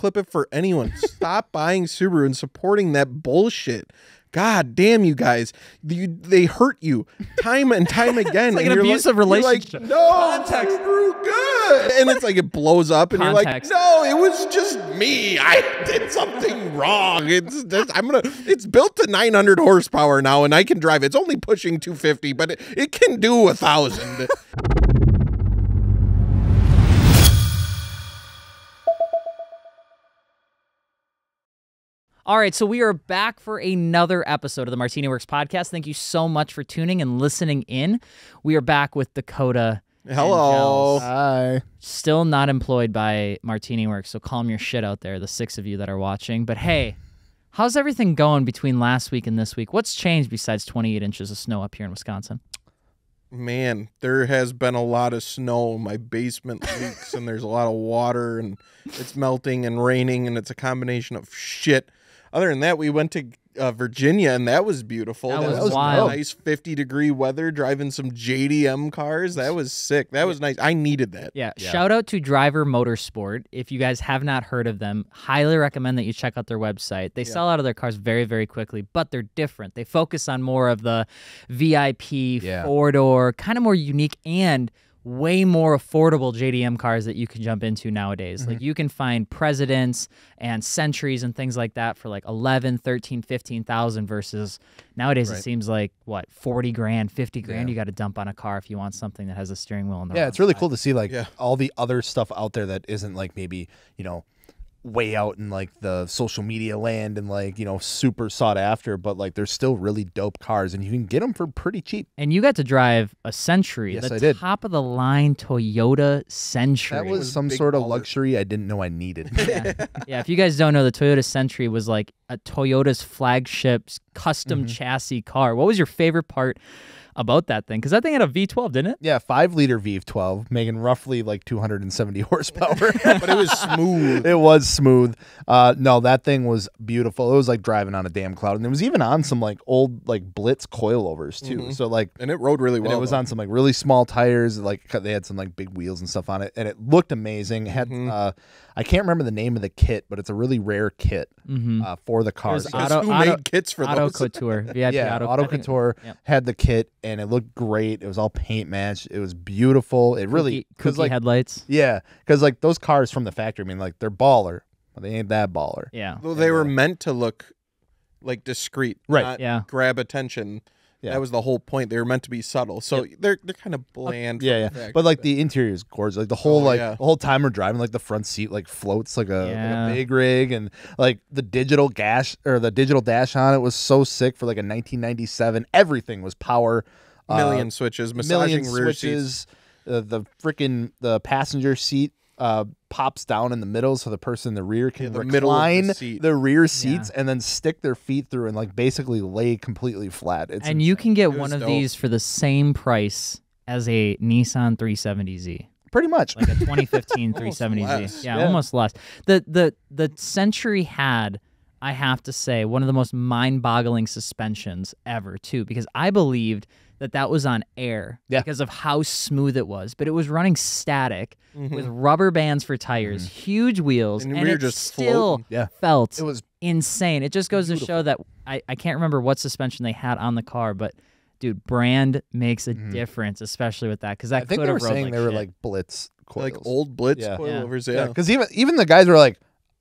clip it for anyone. Stop buying Subaru and supporting that bullshit. God damn you guys. They hurt you time and time again. It's like an abusive relationship. Like, no, context. Subaru good. And it's like it blows up and Context. you're like, no, it was just me. I did something wrong. It's built to 900 horsepower now and I can drive. It's only pushing 250, but it can do 1,000. All right, so we are back for another episode of the MartiniWorks podcast. Thank you so much for tuning and listening in. We are back with Dakota. Hello. Hi. Still not employed by MartiniWorks, so calm your shit out there, the 6 of you that are watching. But hey, how's everything going between last week and this week? What's changed besides 28 inches of snow up here in Wisconsin? Man, there has been a lot of snow. My basement leaks and there's a lot of water and it's melting and raining and it's a combination of shit. Other than that, we went to Virginia and that was beautiful. That was wild. Nice 50-degree weather, driving some JDM cars. That was sick. That was nice. I needed that. Yeah. Shout out to Driver Motorsport. If you guys have not heard of them, highly recommend that you check out their website. They sell out of their cars very, very quickly, but they're different. They focus on more of the VIP, four-door, kind of more unique and way more affordable JDM cars that you can jump into nowadays. Like you can find Presidents and Centuries and things like that for like 11, 13, 15,000 versus nowadays it seems like what, 40 grand, 50 grand you got to dump on a car if you want something that has a steering wheel on the it's really cool to see like all the other stuff out there that isn't like maybe, you know, way out in like the social media land and like, you know, super sought after, but like there's still really dope cars and you can get them for pretty cheap. And you got to drive a Century, Yes, I the did. top of the line Toyota Century. That was some sort of luxury I didn't know I needed. Yeah, if you guys don't know, the Toyota Century was like a Toyota's flagship custom chassis car. What was your favorite part about that thing? Because that thing had a V12, didn't it? Yeah, 5-liter V12, making roughly like 270 horsepower. But it was smooth. It was smooth. No, that thing was beautiful. It was like driving on a damn cloud. And it was even on some like old like Blitz coilovers too. So like, And it rode really well. and it was on some like really small tires. Like they had some like big wheels and stuff on it. And it looked amazing. It had, I can't remember the name of the kit, but it's a really rare kit for the car. was So- Who made kits for Auto those? Couture. VIP yeah, Auto, Auto I think- Couture Yep. had the kit, and it looked great. It was all paint matched. It was beautiful. It really, Kooky like, headlights. yeah, because like those cars from the factory, I mean, like they're baller, but they ain't that baller. Yeah. Well, they were meant to look like discreet, Right. not Yeah. grab attention. Yeah. That was the whole point. They were meant to be subtle. So they're kind of bland. from Yeah, the yeah. factory, But like the interior is gorgeous. Like the whole the whole time we're driving, like the front seat like floats like a big rig, and like the digital dash on it was so sick for like a 1997. Everything was power. million switches, massaging rear switches. The passenger seat pops down in the middle so the person in the rear can the middle of the recline seat. the rear seats and then stick their feet through and like basically lay completely flat. It's And you can get It one was of dope. these for the same price as a Nissan 370Z. pretty much. Like a 2015 Almost 370Z. less. Yeah, Yeah. almost less. The Century had, I have to say, one of the most mind-boggling suspensions ever, too, because I believed that was on air because of how smooth it was, but it was running static with rubber bands for tires, huge wheels, And and we were it just still floating. felt It was insane. It just goes to show that I can't remember what suspension they had on the car, but dude, brand makes a difference, especially with that, because that I think could they have were rode saying like they were shit. like Blitz coils. like old Blitz Yeah. coilovers. Yeah, because even the guys were like,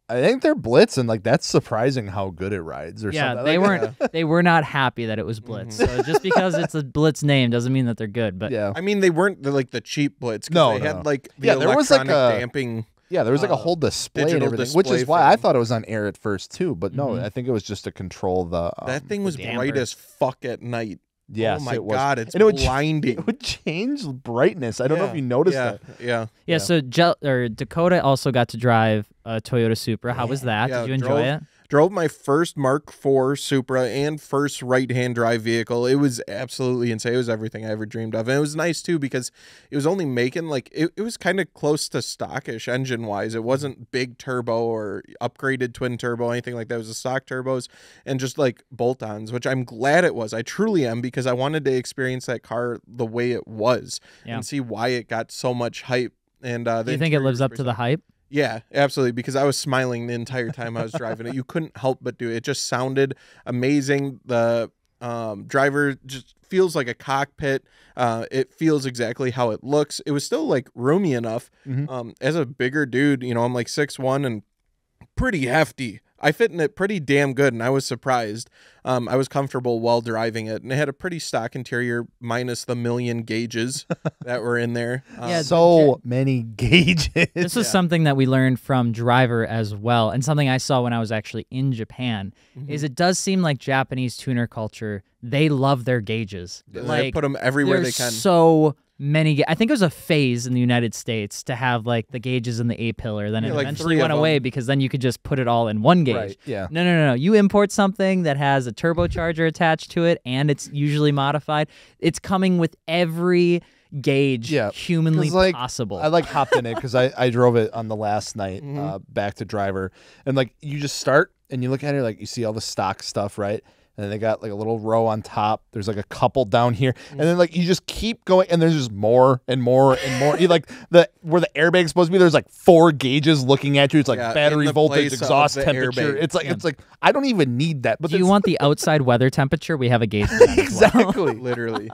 I think they're Blitz, and like that's surprising how good it rides. Or Yeah, something. they Like, weren't. They were not happy that it was Blitz. So just because it's a Blitz name doesn't mean that they're good. But Yeah, I mean, they weren't like the cheap Blitz. 'Cause No, they no, had no. like the Yeah, there was, like, electronic a- damping. yeah. There was like a whole display and digital everything, which is display why I thing. thought it was on air at first too. But no, I think it was just to control the. That thing was damper. bright as fuck at night. Yes, oh my it was. god, it's And it would blinding. It would change brightness. I don't know if you noticed that. Yeah. so Dakota also got to drive a Toyota Supra. How was that? Yeah, Did you enjoy it? Drove my first Mark IV Supra and first right-hand drive vehicle. It was absolutely insane. It was everything I ever dreamed of. And it was nice, too, because it was only making, like, it was kind of close to stockish engine-wise. It wasn't big turbo or upgraded twin turbo, anything like that. It was the stock turbos and just, like, bolt-ons, which I'm glad it was. I truly am, because I wanted to experience that car the way it was and see why it got so much hype. And Do you think it lives up to the hype? Yeah, absolutely. Because I was smiling the entire time I was driving it. You couldn't help but do it. It just sounded amazing. The driver just feels like a cockpit. It feels exactly how it looks. It was still like roomy enough. As a bigger dude, you know, I'm like 6'1" and pretty hefty. I fit in it pretty damn good, and I was surprised. I was comfortable while driving it, and it had a pretty stock interior minus the million gauges that were in there. Yeah, so many gauges. This is something that we learned from Driver as well, and something I saw when I was actually in Japan, is it does seem like Japanese tuner culture, they love their gauges. They Like, put them everywhere they can. So many. I think it was a phase in the United States to have like the gauges in the A-pillar. Then it like eventually 3 went of away them. because then you could just put it all in one gauge. Right, yeah. No. You import something that has a turbocharger attached to it and it's usually modified. It's coming with every gauge humanly possible. I like hopped in it because I drove it on the last night back to Driver, and like you just start and you look at it, like you see all the stock stuff, right? And then they got like a little row on top. There's like a couple down here. And then like you just keep going and there's just more and more and more. You like where the airbag's supposed to be, there's like 4 gauges looking at you. It's like battery voltage, exhaust temperature. It's like I don't even need that. But do you want the outside weather temperature? We have a gauge for that as well. Exactly. Literally.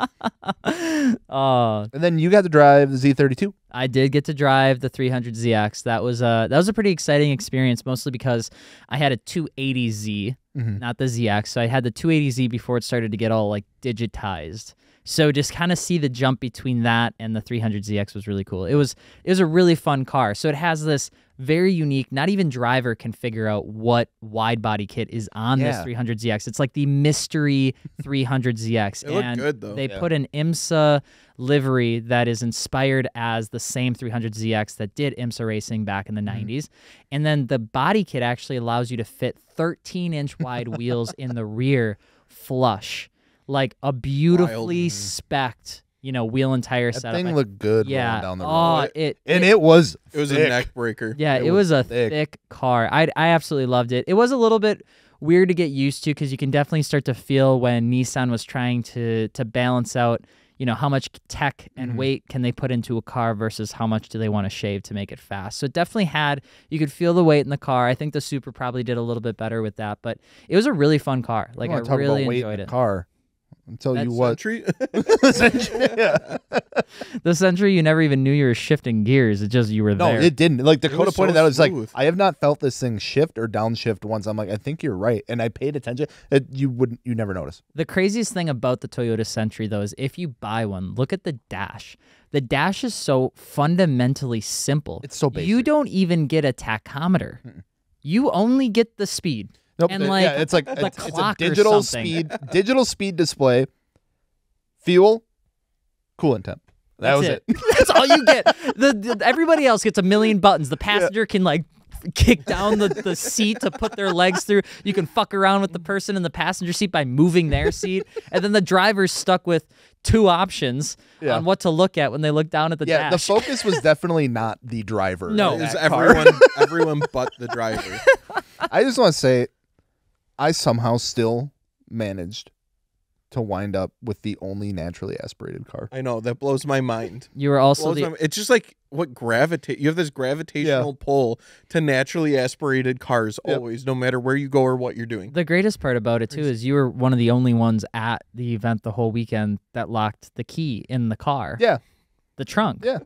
And then you got to drive the Z32. I did get to drive the 300ZX. That was a pretty exciting experience, mostly because I had a 280Z, not the ZX. So I had the 280Z before it started to get all like digitized. So just kind of see the jump between that and the 300ZX was really cool. It was a really fun car. So it has this very unique, not even Driver can figure out what wide body kit is on this 300ZX. It's like the mystery 300ZX. It looked good though. They put an IMSA livery that is inspired as the same 300ZX that did IMSA racing back in the 90s. And then the body kit actually allows you to fit 13-inch wide wheels in the rear flush. Like a beautifully spec'd, wheel and tire setup. That thing looked good rolling down the road. It was thick. a neck breaker. Yeah, it was a thick car. I absolutely loved it. It was a little bit weird to get used to because you can definitely start to feel when Nissan was trying to balance out, how much tech and weight can they put into a car versus how much do they want to shave to make it fast. So it definitely you could feel the weight in the car. I think the Supra probably did a little bit better with that, but it was a really fun car. Like, I really enjoyed it. Car. I'll tell you what. Century? The Century, you never even knew you were shifting gears. It just, you were there. No, it didn't. Like Dakota pointed out, it's like, smooth. I have not felt this thing shift or downshift once. I'm like, I think you're right. And I paid attention. You never notice. The craziest thing about the Toyota Century, though, is if you buy one, look at the dash. The dash is so fundamentally simple. It's so basic. You don't even get a tachometer. You only get the speed. Nope. And it's like the it's a clock or digital something. digital speed display, fuel, coolant temp. That was it. That's all you get. Everybody else gets a million buttons. The passenger can kick down the seat to put their legs through. You can fuck around with the person in the passenger seat by moving their seat. And then the driver's stuck with 2 options on what to look at when they look down at the dash. Yeah, the focus was definitely not the driver. No. It was everyone but the driver. I just want to say, I somehow still managed to wind up with the only naturally aspirated car. I know, that blows my mind. You were also It's just like what you have this gravitational pull to naturally aspirated cars always, no matter where you go or what you're doing. The greatest part about it too is you were one of the only ones at the event the whole weekend that locked the key in the car. Yeah. The trunk. Yeah.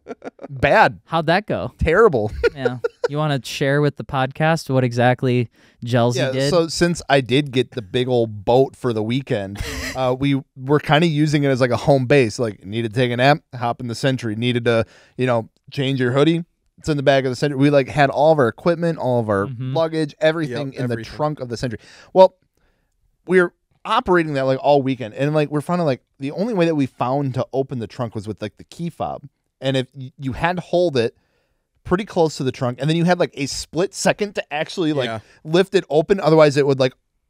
Bad. How'd that go? Terrible. Yeah. You want to share with the podcast what exactly Jelsey did? So since I did get the big old boat for the weekend, we were kind of using it as like a home base. Like, needed to take a nap, hop in the Century. Needed to, change your hoodie. It's in the back of the Century. We had all of our equipment, all of our luggage, everything in the trunk of the Century. Well, we're operating that all weekend, and we're finding the only way that we found to open the trunk was with the key fob, and if you had to hold it pretty close to the trunk, and then you had a split second to actually lift it open, otherwise it would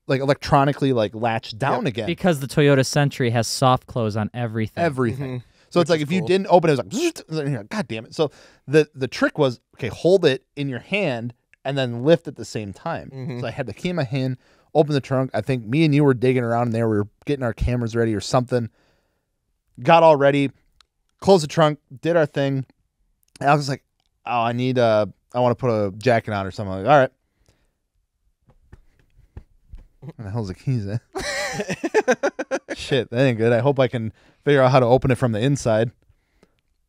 electronically latch down again, because the Toyota Century has soft close on everything. So it's if you didn't open it, it was like god damn it. So the trick was, okay, hold it in your hand and then lift at the same time. So I had the key in my hand, open the trunk. I think me and you were digging around in there. We were getting our cameras ready or something. Got all ready. Closed the trunk. Did our thing. And I was like, oh, I need I want to put a jacket on or something. I'm like, all right. Where the hell's the keys at? Shit, that ain't good. I hope I can figure out how to open it from the inside.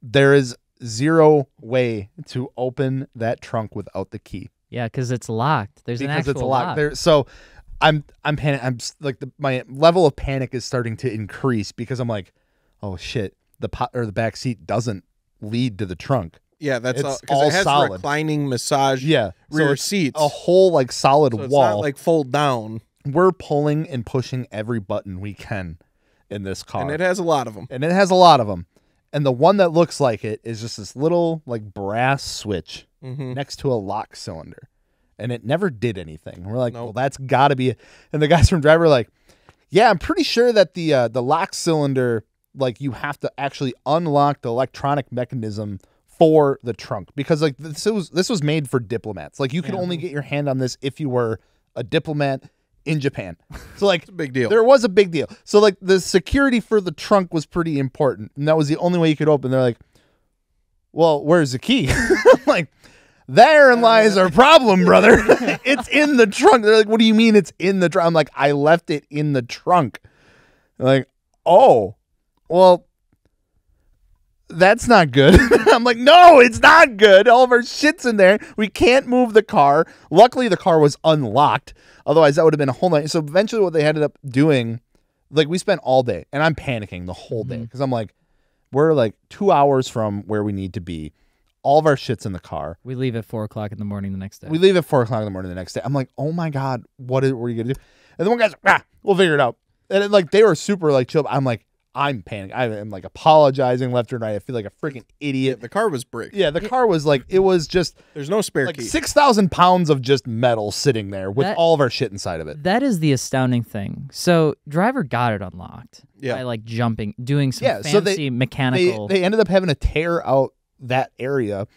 There is zero way to open that trunk without the key. Yeah, because it's locked. There's an Because actual it's locked. lock. There, so I'm panic. I'm like my level of panic is starting to increase because I'm like, oh shit, the back seat doesn't lead to the trunk. Yeah, that's It's because all it has solid. reclining massage rear seats. A whole like solid So it's wall. not like fold down. We're pulling and pushing every button we can in this car. And it has a lot of them. And the one that looks like it is just this little like brass switch next to a lock cylinder. And it never did anything. We're like, well, that's got to be it. And the guys from Driver are like, yeah, I'm pretty sure that the lock cylinder, like you have to actually unlock the electronic mechanism for the trunk because like this was made for diplomats. Like you could only get your hand on this if you were a diplomat in Japan. So like it's a big deal. There was a big deal. So like the security for the trunk was pretty important. And that was the only way you could open. They're like, well, where's the key? I'm like, therein lies our problem, brother. It's in the trunk. They're like, what do you mean it's in the trunk? I'm like, I left it in the trunk. They're like, oh, well, that's not good. I'm like, no, it's not good. All of our shit's in there. We can't move the car. Luckily, the car was unlocked. Otherwise, that would have been a whole night. So eventually what they ended up doing, like we spent all day, and I'm panicking the whole day because I'm like, we're like 2 hours from where we need to be. All of our shit's in the car. We leave at 4 o'clock in the morning the next day. I'm like, oh my God, what are you going to do? And the one guy's like, we'll figure it out. And like they were super like chill. I'm like, I'm panicking. I am like apologizing left and right. I feel like a freaking idiot. Yeah, the car was bricked. Yeah, the car was like, it was just. There's no spare like key. 6,000 pounds of just metal sitting there with all of our shit inside of it. That is the astounding thing. So Driver got it unlocked by like doing some fancy mechanical. They ended up having to tear out that area,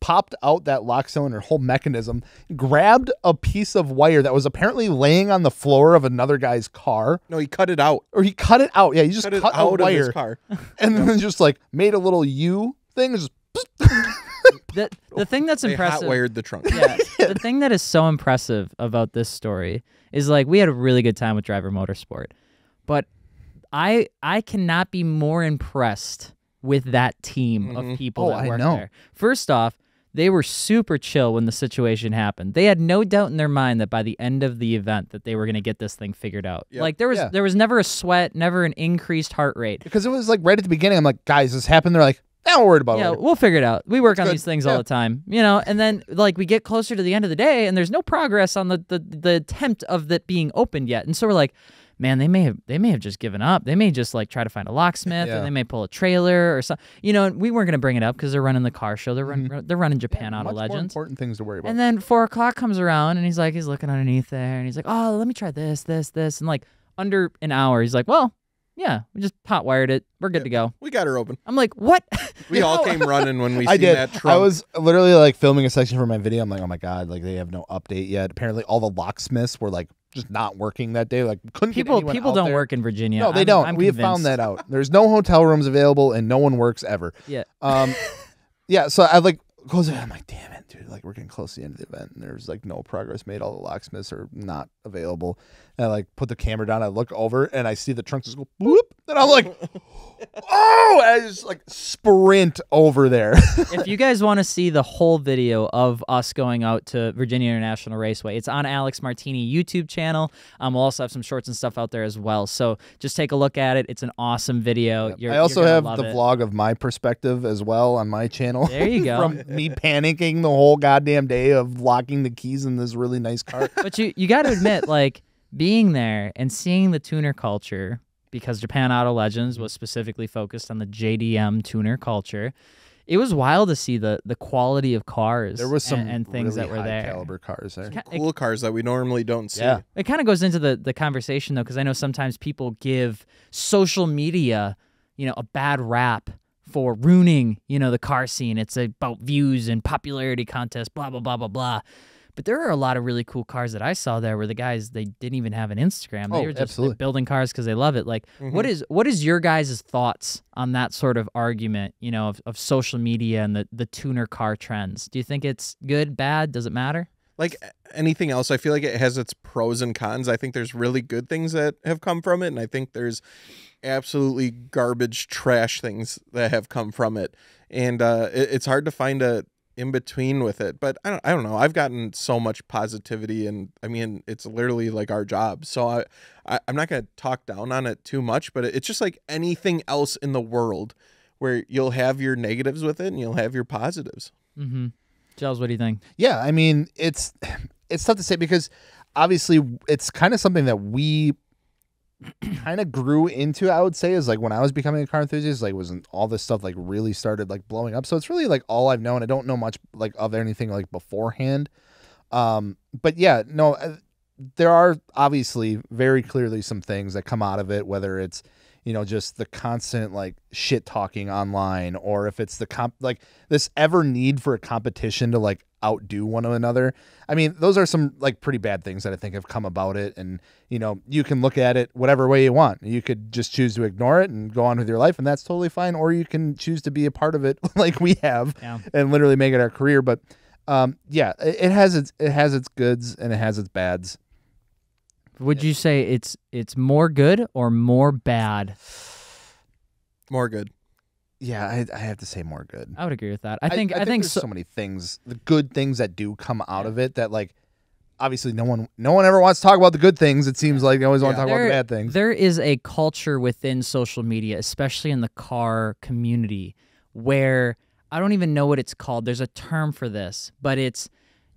popped out that lock cylinder whole mechanism, grabbed a piece of wire that was apparently laying on the floor of another guy's car. No, he cut it out. Or he cut it out. Yeah, he just cut it out a wire of his car. And then just like made a little U thing and just the thing that's impressive. They hot wired the trunk. Yeah, the thing that is so impressive about this story is like we had a really good time with Driver Motorsport, but I cannot be more impressed with that team of people that worked there. First off, they were super chill when the situation happened. They had no doubt in their mind that by the end of the event that they were going to get this thing figured out. Yep. Like there was never a sweat, never an increased heart rate. Because it was like right at the beginning, I'm like, guys, this happened. They're like, don't worry about it. Yeah, we'll figure it out. We work on these things all the time, you know. And then like we get closer to the end of the day, and there's no progress on the attempt of that being opened yet. And so we're like, man, they may have just given up. They may just like try to find a locksmith, or they may pull a trailer or something. You know, and we weren't gonna bring it up because they're running the car show. They're running Japan Auto Legends. More important things to worry about. And then 4 o'clock comes around, and he's looking underneath there, and he's like, oh, let me try this, and like under an hour, he's like, well, yeah, we just hot wired it. We're good to go. We got her open. I'm like, what? We all came running when we seen that trunk. I was literally like filming a section for my video. I'm like, oh my God, like they have no update yet. Apparently all the locksmiths were like just not working that day. Like couldn't people get people out don't there. Work in Virginia. No, they don't. We have found that out. There's no hotel rooms available and no one works ever. Yeah. Yeah, so I like goes I'm like, damn it, dude, like we're getting close to the end of the event and there's like no progress made. All the locksmiths are not available. And I like put the camera down, I look over and I see the trunk just go whoop, and I'm like, oh, and I just like sprint over there. If you guys want to see the whole video of us going out to Virginia International Raceway, it's on Alex Martini YouTube channel. We'll also have some shorts and stuff out there as well. So just take a look at it. It's an awesome video. Yep. I also have the vlog of my perspective as well on my channel. There you go. From me panicking the whole goddamn day of locking the keys in this really nice car. But you got to admit, like, being there and seeing the tuner culture, because Japan Auto Legends was specifically focused on the JDM tuner culture, it was wild to see the quality of cars. There was some and things really that were there. caliber cars there. Cool cars that we normally don't see. Yeah. It kind of goes into the conversation though, because I know sometimes people give social media, a bad rap for ruining, the car scene. It's about views and popularity contests, blah blah blah blah blah. But there are a lot of really cool cars that I saw there where the guys, they didn't even have an Instagram. They were just building cars because they love it. Like, what is your guys' thoughts on that sort of argument, you know, of social media and the tuner car trends? Do you think it's good, bad? Does it matter? Like anything else, I feel like it has its pros and cons. I think there's really good things that have come from it, and I think there's absolutely garbage trash things that have come from it. And it's hard to find a in between with it, but I don't know. I've gotten so much positivity, and I mean, it's literally like our job. So I'm not going to talk down on it too much, but it's just like anything else in the world where you'll have your negatives with it and you'll have your positives. Giles, what do you think? Yeah, I mean, it's tough to say because obviously it's kind of something that we kind of grew into, I would say, is like when I was becoming a car enthusiast, like wasn't all this stuff like really started like blowing up. So it's really like all I've known. I don't know much like of anything like beforehand. But yeah, no, there are obviously very clearly some things that come out of it, whether it's, you know, just the constant like shit talking online, or if it's the like this ever need for a competition to like outdo one another. I mean, those are some like pretty bad things that I think have come about it. And, you know, you can look at it whatever way you want. You could just choose to ignore it and go on with your life, and that's totally fine. Or you can choose to be a part of it like we have and literally make it our career. But yeah, it has its goods and it has its bads. Would you say it's more good or more bad? More good. Yeah, I have to say more good. I would agree with that. I think there's so many things, the good things that do come out of it that like obviously no one ever wants to talk about the good things. It seems like they always want to talk about the bad things. There is a culture within social media, especially in the car community, where I don't even know what it's called. There's a term for this, but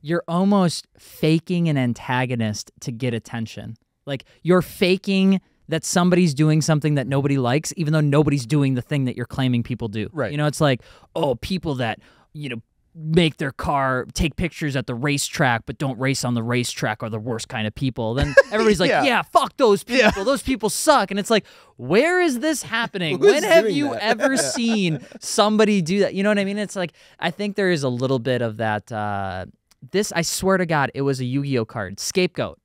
you're almost faking an antagonist to get attention. Like you're faking that somebody's doing something that nobody likes, even though nobody's doing the thing that you're claiming people do. Right. You know, it's like, oh, people that, you know, make their car take pictures at the racetrack but don't race on the racetrack are the worst kind of people. Then everybody's like, yeah, fuck those people. Yeah. Those people suck. And it's like, where is this happening? When have you ever seen somebody do that? You know what I mean? It's like, I think there is a little bit of that. I swear to God, it was a Yu-Gi-Oh card. Scapegoat.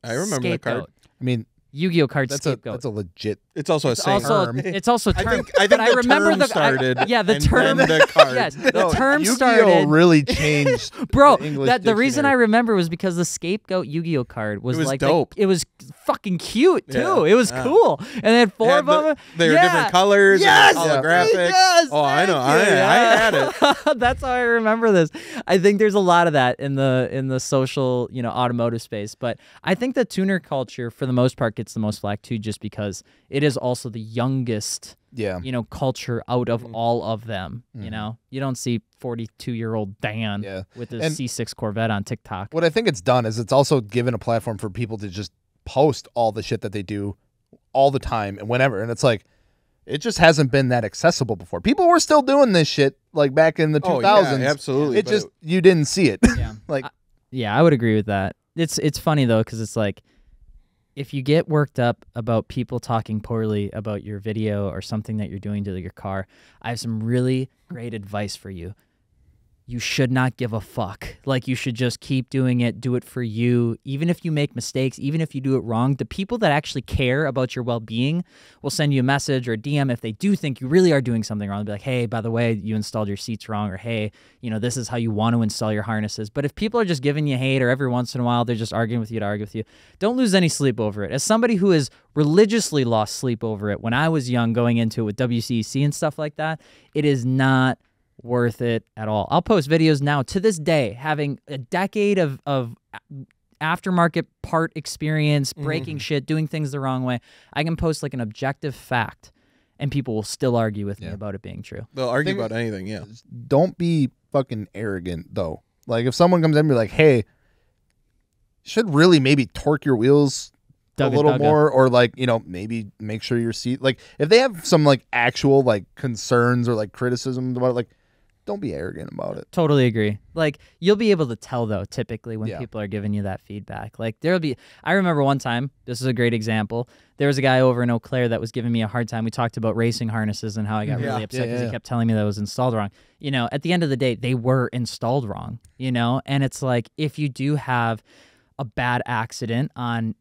I remember the card. I mean, Yu-Gi-Oh card Scapegoat. That's a legit. It's also a term. It's also a term. I think the term started. The term. The card. Yes, the term Yu-Gi-Oh started. really changed. Bro, the reason I remember was because the Scapegoat Yu-Gi-Oh card was like dope. It was fucking cute too. It was cool, and they had four of them. They were different colors. Yes, holographic. Yes, oh, I know. I had it. That's how I remember this. I think there's a lot of that in the social, you know, automotive space. But I think the tuner culture, for the most part, gets the most flack too, just because it is also the youngest, you know, culture out of all of them. You know, you don't see 42-year-old Dan with his C6 Corvette on TikTok. What I think it's done is it's also given a platform for people to just post all the shit that they do all the time and whenever. And it's like, it just hasn't been that accessible before. People were still doing this shit like back in the 2000s. Yeah, absolutely. It just, you didn't see it. Yeah. Like, I would agree with that. It's funny though, because it's like, if you get worked up about people talking poorly about your video or something that you're doing to your car, I have some really great advice for you. You should not give a fuck. Like, you should just keep doing it. Do it for you. Even if you make mistakes, even if you do it wrong, the people that actually care about your well-being will send you a message or a DM if they do think you really are doing something wrong. They'll be like, hey, by the way, you installed your seats wrong, or hey, you know, this is how you want to install your harnesses. But if people are just giving you hate, or every once in a while they're just arguing with you to argue with you, don't lose any sleep over it. As somebody who has religiously lost sleep over it when I was young, going into it with WCEC and stuff like that, it is not worth it at all. I'll post videos now to this day, having a decade of aftermarket part experience, breaking shit, doing things the wrong way. I can post like an objective fact, and people will still argue with me about it being true. They'll argue about anything, Don't be fucking arrogant, though. Like, if someone comes in and be like, hey, you should really maybe torque your wheels a little more, or like, you know, maybe make sure your seat, like, if they have some like actual like concerns or like criticisms about it, like, don't be arrogant about it. Totally agree. Like, you'll be able to tell, though, typically when people are giving you that feedback. Like, I remember one time, this is a great example, there was a guy over in Eau Claire that was giving me a hard time. We talked about racing harnesses and how I got really upset because he kept telling me that it was installed wrong. You know, at the end of the day, they were installed wrong, you know? And it's like, if you do have a bad accident on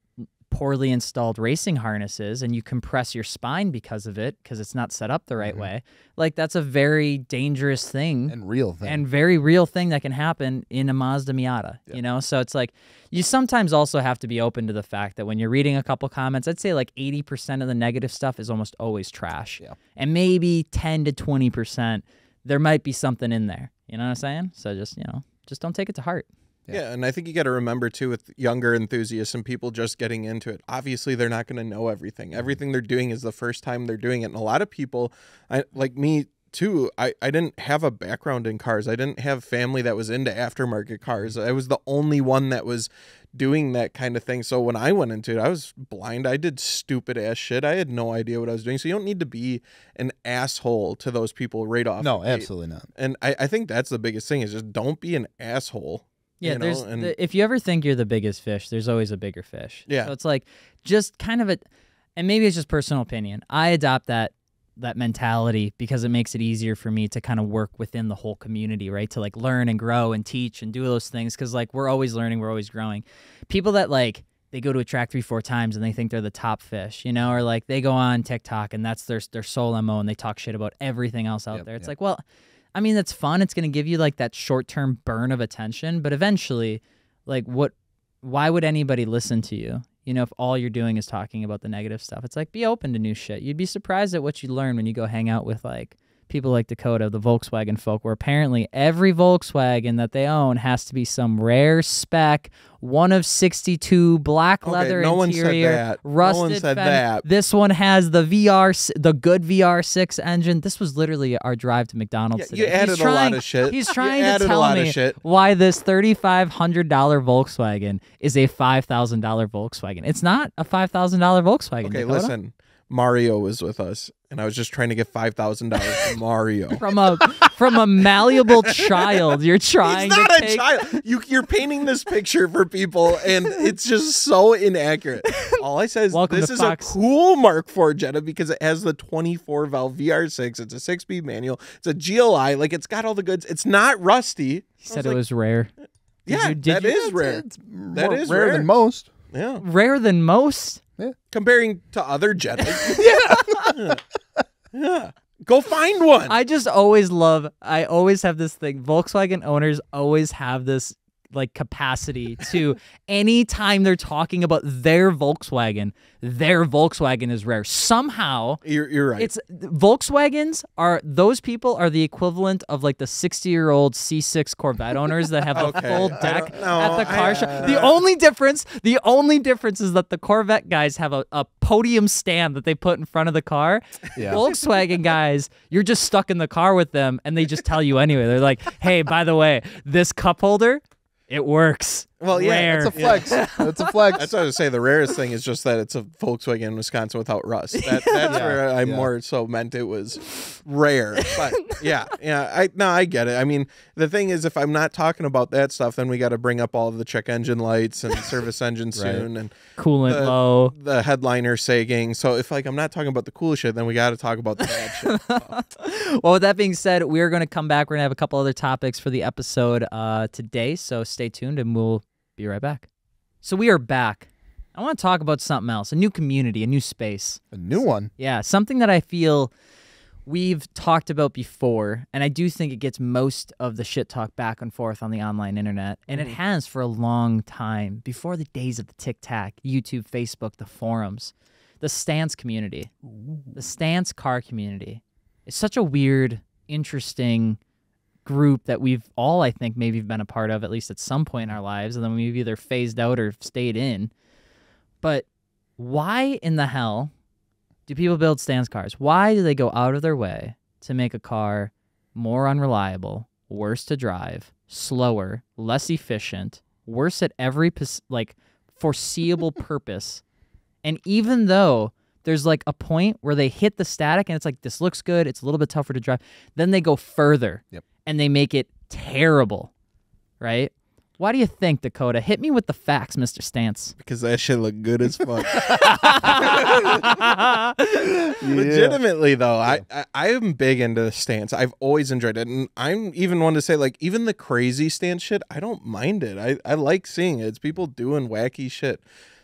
poorly installed racing harnesses and you compress your spine because of it, because it's not set up the right way, like, that's a very dangerous thing and real thing and very real thing that can happen in a Mazda Miata, you know? So it's like, you sometimes also have to be open to the fact that when you're reading a couple comments, I'd say like 80% of the negative stuff is almost always trash, and maybe 10 to 20% there might be something in there, you know what I'm saying? So just, you know, just don't take it to heart. Yeah, and I think you got to remember, too, with younger enthusiasts and people just getting into it, obviously they're not going to know everything. Everything they're doing is the first time they're doing it. And a lot of people, like me, too, I didn't have a background in cars. I didn't have family that was into aftermarket cars. I was the only one that was doing that kind of thing. So when I went into it, I was blind. I did stupid-ass shit. I had no idea what I was doing. So you don't need to be an asshole to those people right off. No, absolutely not. And I think that's the biggest thing, is just don't be an asshole. Yeah, if you ever think you're the biggest fish, there's always a bigger fish. Yeah. So it's like, just kind of and maybe it's just personal opinion. I adopt that mentality because it makes it easier for me to kind of work within the whole community, right? To like learn and grow and teach and do those things, because like we're always learning, we're always growing. People that like, they go to a track 3-4 times and they think they're the top fish, you know, or like they go on TikTok and that's their sole MO and they talk shit about everything else out there. It's like, well, I mean, that's fun. It's going to give you like that short-term burn of attention, but eventually, like, why would anybody listen to you? You know, if all you're doing is talking about the negative stuff. It's like, be open to new shit. You'd be surprised at what you learn when you go hang out with like people like Dakota, the Volkswagen folk, where apparently every Volkswagen that they own has to be some rare spec, 1 of 62, black leather no interior, one said that. rusted No one said fender. that. This one has the good VR6 engine. This was literally our drive to McDonald's today. You added a lot of shit. He's trying to tell me why this $3,500 Volkswagen is a $5,000 Volkswagen. It's not a $5,000 Volkswagen. Okay, Dakota. listen. Mario was with us, and I was just trying to get $5,000 from Mario. from a malleable child, you're trying He's not to a take... child. You're painting this picture for people, and it's just so inaccurate. All I said is this is a cool Mark IV Jetta because it has the 24-valve VR6. It's a 6-speed manual. It's a GLI. Like, it's got all the goods. It's not rusty. He said it was rare. That is rare. That is rare than most. Yeah. Rare than most? Yeah. Comparing to other Jettas. Yeah. Go find one. I always have this thing. Volkswagen owners always have this like capacity to anytime they're talking about their Volkswagen is rare. Somehow you're right. It's Volkswagens those people are the equivalent of like the 60-year-old C6 Corvette owners that have a full deck at the car show. The only difference is that the Corvette guys have a podium stand that they put in front of the car. Yeah. Volkswagen guys, you're just stuck in the car with them and they just tell you anyway. They're like, "Hey, by the way, this cup holder, it works." Well, yeah, it's a flex. It's a flex. That's what I was say. The rarest thing is just that it's a Volkswagen in Wisconsin without rust. That's where I more so meant it was rare. But I get it. I mean, the thing is, if I'm not talking about that stuff, then we got to bring up all of the check engine lights and service engine soon and coolant low, the headliner sagging. So if like I'm not talking about the cool shit, then we got to talk about the bad shit. So. Well, with that being said, we're going to come back. We're going to have a couple other topics for the episode today. So stay tuned and we'll be right back. So we are back. I want to talk about something else, a new community, a new space. A new one? Yeah, something that I feel we've talked about before, and I do think it gets most of the shit talk back and forth on the online internet, and it has for a long time, before the days of the TikTok, YouTube, Facebook, the forums, the stance community, the stance car community. It's such a weird, interesting group that we've all, I think, maybe been a part of at least at some point in our lives, and then we've either phased out or stayed in. But why in the hell do people build stance cars? Why do they go out of their way to make a car more unreliable, worse to drive, slower, less efficient, worse at every foreseeable purpose? And even though there's like a point where they hit the static and it's like, this looks good, it's a little bit tougher to drive, then they go further. Yep. and they make it terrible, right? Why do you think, Dakota? Hit me with the facts, Mr. Stance. Because that shit look good as fuck. Legitimately, though, I am big into the stance. I've always enjoyed it. And I'm even one to say, like, even the crazy stance shit, I don't mind it. I like seeing it. It's people doing wacky shit.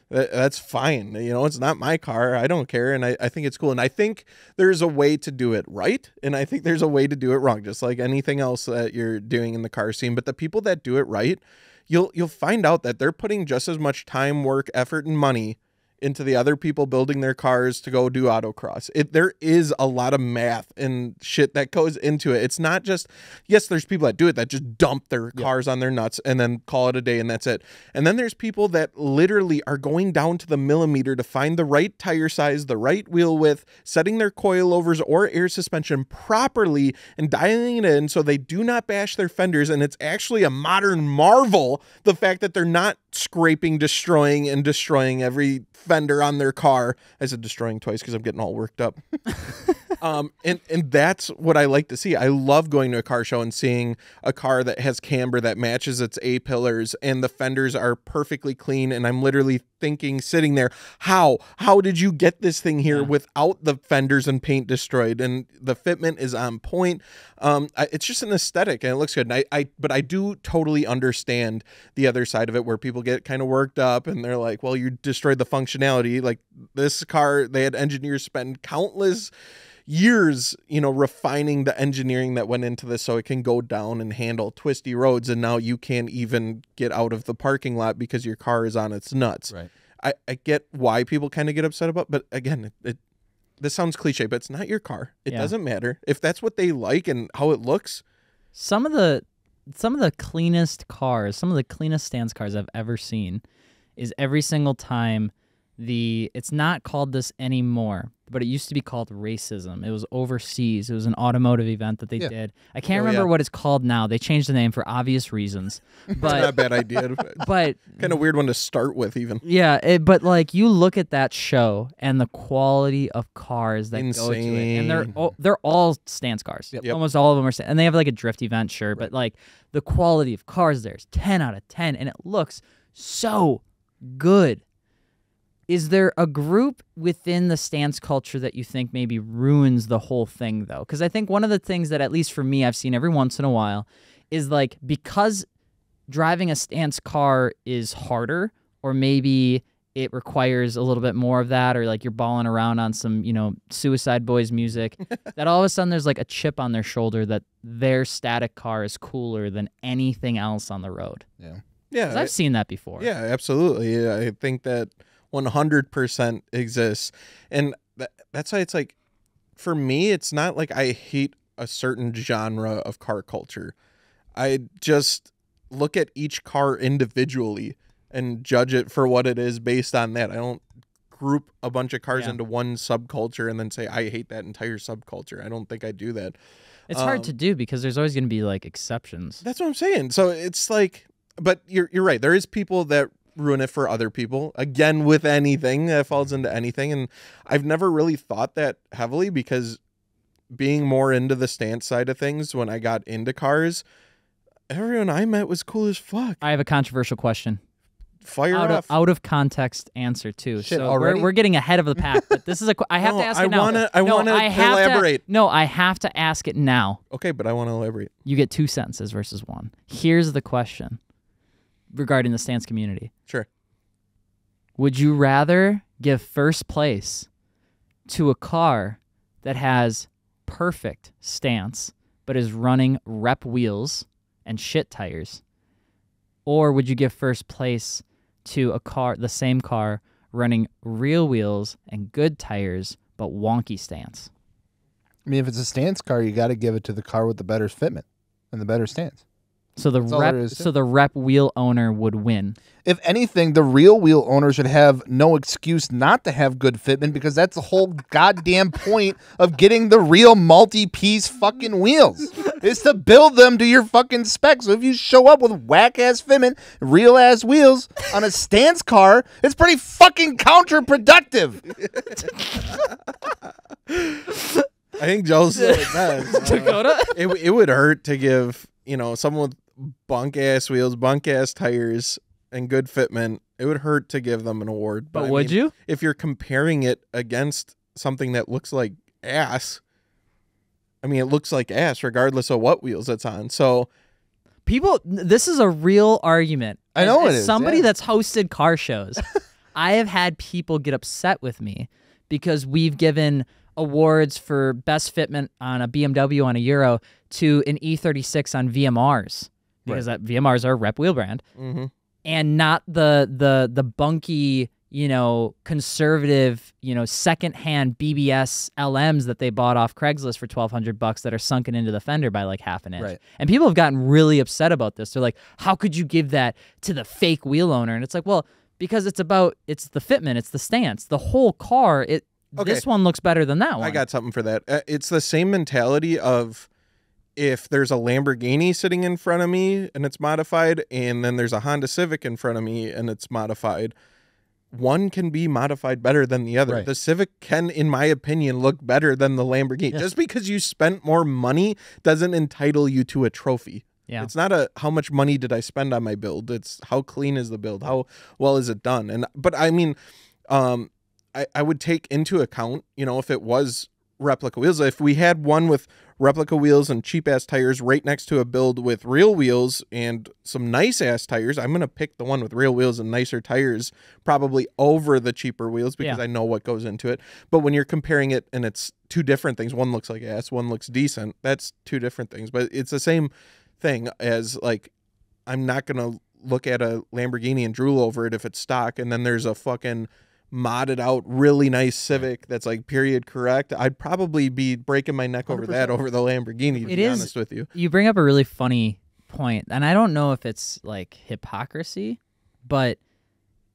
That's fine. You know, it's not my car. I don't care. And I think it's cool. And I think there's a way to do it right. And I think there's a way to do it wrong, just like anything else that you're doing in the car scene. But the people that do it right, you'll find out that they're putting just as much time, work, effort, and money into the other people building their cars to go do autocross. There is a lot of math and shit that goes into it. It's not just, yes, there's people that do it that just dump their cars on their nuts and then call it a day and that's it. And then there's people that literally are going down to the millimeter to find the right tire size, the right wheel width, setting their coilovers or air suspension properly and dialing it in so they do not bash their fenders. And it's actually a modern marvel, the fact that they're not scraping, destroying every fender on their car. I said destroying twice because I'm getting all worked up. And that's what I like to see. I love going to a car show and seeing a car that has camber that matches its A-pillars and the fenders are perfectly clean. And I'm literally thinking, sitting there, how did you get this thing here without the fenders and paint destroyed? And the fitment is on point. It's just an aesthetic and it looks good. And but I do totally understand the other side of it where people get kind of worked up and they're like, well, you destroyed the functionality. Like this car, they had engineers spend countless years, refining the engineering that went into this so it can go down and handle twisty roads. And now you can't even get out of the parking lot because your car is on its nuts. Right. I get why people kind of get upset about, but again, this sounds cliche, but it's not your car. It doesn't matter if that's what they like and how it looks. Some of the cleanest cars, some of the cleanest stance cars I've ever seen is every single time it's not called this anymore, but it used to be called racism. It was overseas. It was an automotive event that they did. I can't remember what it's called now. They changed the name for obvious reasons. But not a bad idea. But kind of weird one to start with, even. Yeah, but like you look at that show and the quality of cars that go to it, and they're all stance cars. Yep. Almost all of them are, and they have like a drift event, sure, but like the quality of cars there is 10 out of 10, and it looks so good. Is there a group within the stance culture that you think maybe ruins the whole thing, though? Because I think one of the things that, at least for me, I've seen every once in a while is like because driving a stance car is harder, or maybe it requires a little bit more of that, or like you're balling around on some, Suicide Boys music, that all of a sudden there's like a chip on their shoulder that their static car is cooler than anything else on the road. Yeah. 'Cause I've seen that before. Yeah, absolutely. Yeah, I think that 100% exists. And that's why it's like, for me, it's not like I hate a certain genre of car culture. I just look at each car individually and judge it for what it is based on that. I don't group a bunch of cars into one subculture and then say, I hate that entire subculture. I don't think I do that. It's hard to do because there's always going to be like exceptions. That's what I'm saying. So it's like, but you're right. There is people that ruin it for other people, again, with anything that falls into anything. And I've never really thought that heavily because being more into the stance side of things, when I got into cars, everyone I met was cool as fuck. I have a controversial question. Fire off. Out of context answer too. Shit, so already? we're getting ahead of the pack, but this is I have to ask it now. I want to elaborate. I have to ask it now. Okay, but I want to elaborate. You get 2 sentences versus 1. Here's the question regarding the stance community. Sure. Would you rather give first place to a car that has perfect stance but is running rep wheels and shit tires? Or would you give first place to the same car running real wheels and good tires but wonky stance? I mean, if it's a stance car, you got to give it to the car with the better fitment and the better stance. So the rep wheel owner would win. If anything, the real wheel owner should have no excuse not to have good fitment because that's the whole goddamn point of getting the real multi-piece fucking wheels. Is to build them to your fucking specs. So if you show up with whack-ass fitment, real-ass wheels on a stance car, it's pretty fucking counterproductive. I think Joe's still the best. Dakota? It would hurt to give, someone with bunk-ass wheels, bunk-ass tires, and good fitment, it would hurt to give them an award. But would you? If you're comparing it against something that looks like ass, it looks like ass regardless of what wheels it's on. So this is a real argument. I know it as is. Somebody yeah. that's hosted car shows, I have had people get upset with me because we've given awards for best fitment on a BMW on a Euro to an E36 on VMRs because that VMRs are a rep wheel brand, and not the bunky, conservative, secondhand BBS LMs that they bought off Craigslist for $1,200 that are sunken into the fender by like half an inch. Right. And people have gotten really upset about this. They're like, how could you give that to the fake wheel owner? And it's like, well, because it's the fitment, it's the stance, the whole car. This one looks better than that one. I got something for that. It's the same mentality of if there's a Lamborghini sitting in front of me and it's modified, and then there's a Honda Civic in front of me and it's modified. One can be modified better than the other. Right. The Civic can, in my opinion, look better than the Lamborghini. Yes. Just because you spent more money doesn't entitle you to a trophy. Yeah. It's not how much money did I spend on my build. It's how clean is the build? How well is it done? But I would take into account, if it was replica wheels. If we had one with replica wheels and cheap ass tires right next to a build with real wheels and some nice ass tires, I'm gonna pick the one with real wheels and nicer tires probably over the cheaper wheels because I know what goes into it. But when you're comparing it and it's two different things, one looks like ass, one looks decent, that's two different things. But it's the same thing as like, I'm not gonna look at a Lamborghini and drool over it if it's stock, and then there's a fucking modded out really nice Civic that's like period correct. I'd probably be breaking my neck over 100%. that over the Lamborghini, to be honest with you. You bring up a really funny point, and I don't know if it's like hypocrisy, but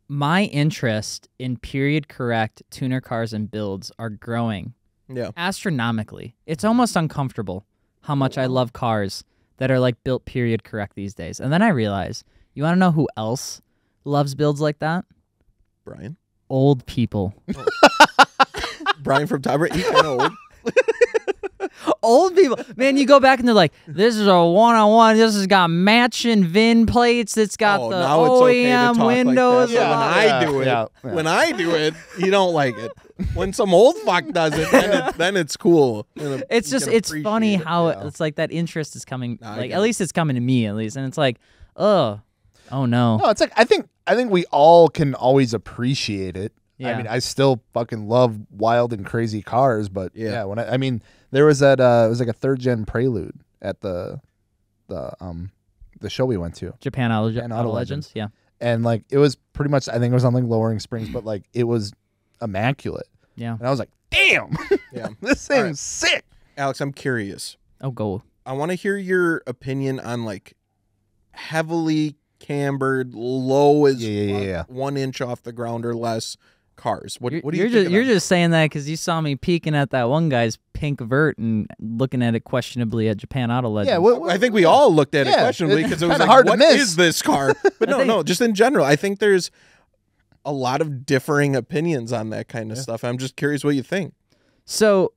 my interest in period correct tuner cars and builds are growing astronomically. It's almost uncomfortable how much I love cars that are like built period correct these days. And then I realize, you want to know who else loves builds like that? Brian. Old people. Brian from Top Right, he's kind of old. Old people. Man, you go back and they're like, this is a one-on-one. This has got matching VIN plates. It's got the now it's OEM okay to talk windows. Like that. When I do it, you don't like it. When some old fuck does it, then it's cool. It's just, it's funny how it's like that interest is coming. At least it's coming to me, at least. And it's like, oh no. No, it's like, I think we all can always appreciate it. Yeah. I mean, I still fucking love wild and crazy cars, but when there was that it was like a 3rd gen Prelude at the show we went to, Japan Auto Legends. Yeah, and like it was pretty much, I think it was on like lowering springs, but like it was immaculate. Yeah, and I was like, damn, this thing's sick. Alex, I'm curious. Oh, go. I want to hear your opinion on like heavily cambered, low as 1 inch off the ground or less cars. What do you think? You're just saying that because you saw me peeking at that one guy's pink vert and looking at it questionably at Japan Auto Legends. Yeah, I think we all looked at it questionably because it was like, hard to what miss. is this car? But no, just in general, I think there's a lot of differing opinions on that kind of stuff. I'm just curious what you think. So,